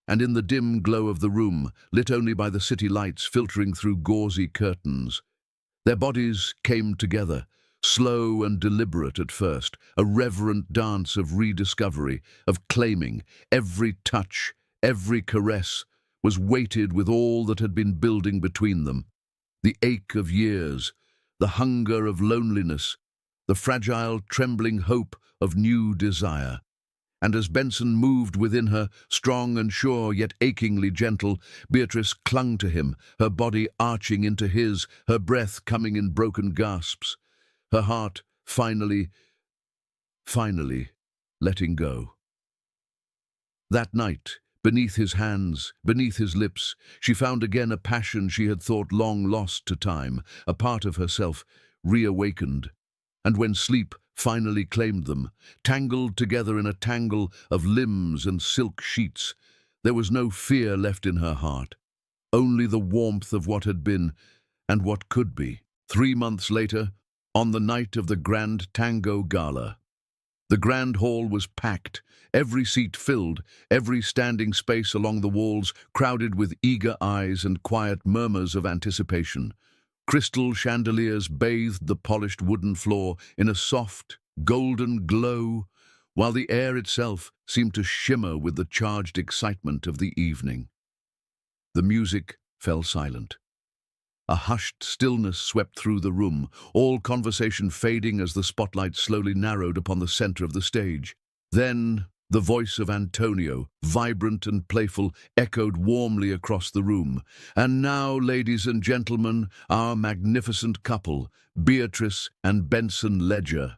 And in the dim glow of the room, lit only by the city lights filtering through gauzy curtains, their bodies came together, slow and deliberate at first, a reverent dance of rediscovery, of claiming. Every touch, every caress was weighted with all that had been building between them. The ache of years, the hunger of loneliness, the fragile, trembling hope of new desire. And as Benson moved within her, strong and sure yet achingly gentle, Beatrice clung to him, her body arching into his, her breath coming in broken gasps, her heart finally letting go. That night, beneath his hands, beneath his lips, she found again a passion she had thought long lost to time, a part of herself reawakened. And when sleep finally claimed them, tangled together in a tangle of limbs and silk sheets, there was no fear left in her heart, only the warmth of what had been and what could be. 3 months later, on the night of the Grand Tango Gala, the grand hall was packed, every seat filled, every standing space along the walls crowded with eager eyes and quiet murmurs of anticipation. Crystal chandeliers bathed the polished wooden floor in a soft, golden glow, while the air itself seemed to shimmer with the charged excitement of the evening. The music fell silent. A hushed stillness swept through the room, all conversation fading as the spotlight slowly narrowed upon the center of the stage. Then the voice of Antonio, vibrant and playful, echoed warmly across the room. "And now, ladies and gentlemen, our magnificent couple, Beatrice and Benson Ledger."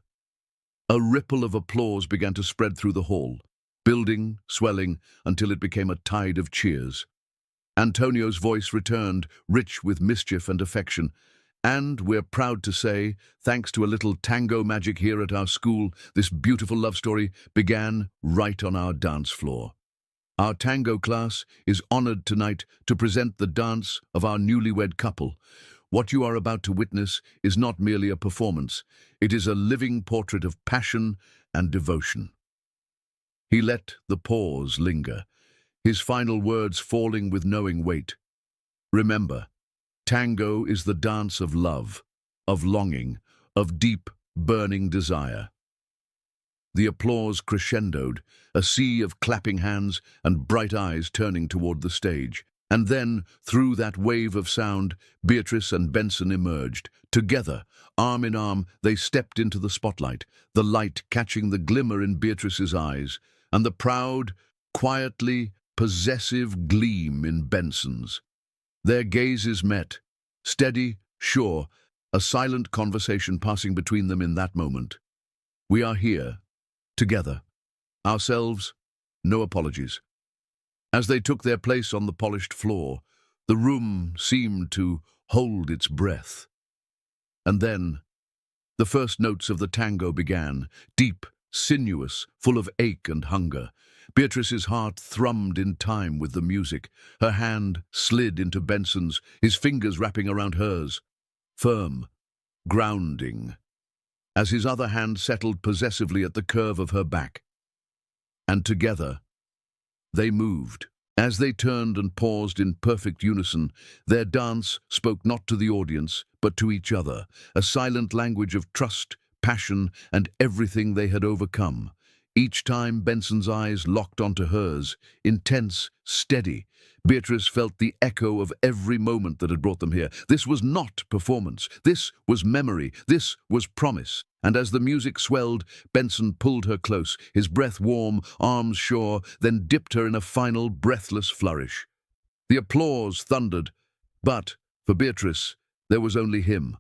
A ripple of applause began to spread through the hall, building, swelling, until it became a tide of cheers. Antonio's voice returned, rich with mischief and affection. "And we're proud to say, thanks to a little tango magic here at our school, this beautiful love story began right on our dance floor. Our tango class is honored tonight to present the dance of our newlywed couple. What you are about to witness is not merely a performance. It is a living portrait of passion and devotion." He let the pause linger, his final words falling with knowing weight. "Remember, tango is the dance of love, of longing, of deep, burning desire." The applause crescendoed, a sea of clapping hands and bright eyes turning toward the stage. And then, through that wave of sound, Beatrice and Benson emerged. Together, arm in arm, they stepped into the spotlight, the light catching the glimmer in Beatrice's eyes, and the proud, quietly possessive gleam in Benson's. Their gazes met, steady, sure, a silent conversation passing between them in that moment. "We are here, together. Ourselves, no apologies." As they took their place on the polished floor, the room seemed to hold its breath. And then, the first notes of the tango began, deep, sinuous, full of ache and hunger. Beatrice's heart thrummed in time with the music. Her hand slid into Benson's, his fingers wrapping around hers. Firm, grounding, as his other hand settled possessively at the curve of her back. And together, they moved, As they turned and paused in perfect unison, their dance spoke not to the audience, but to each other, a silent language of trust, passion, and everything they had overcome. Each time Benson's eyes locked onto hers, intense, steady, Beatrice felt the echo of every moment that had brought them here. This was not performance. This was memory. This was promise. And as the music swelled, Benson pulled her close, his breath warm, arms sure, then dipped her in a final breathless flourish. The applause thundered, but, for Beatrice, there was only him,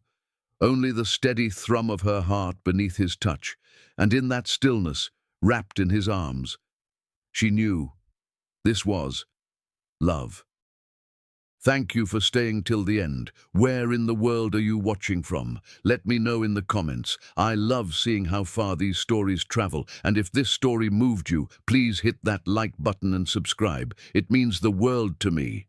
only the steady thrum of her heart beneath his touch, and in that stillness, wrapped in his arms, she knew this was love. Thank you for staying till the end. Where in the world are you watching from? Let me know in the comments. I love seeing how far these stories travel, and if this story moved you, please hit that like button and subscribe. It means the world to me.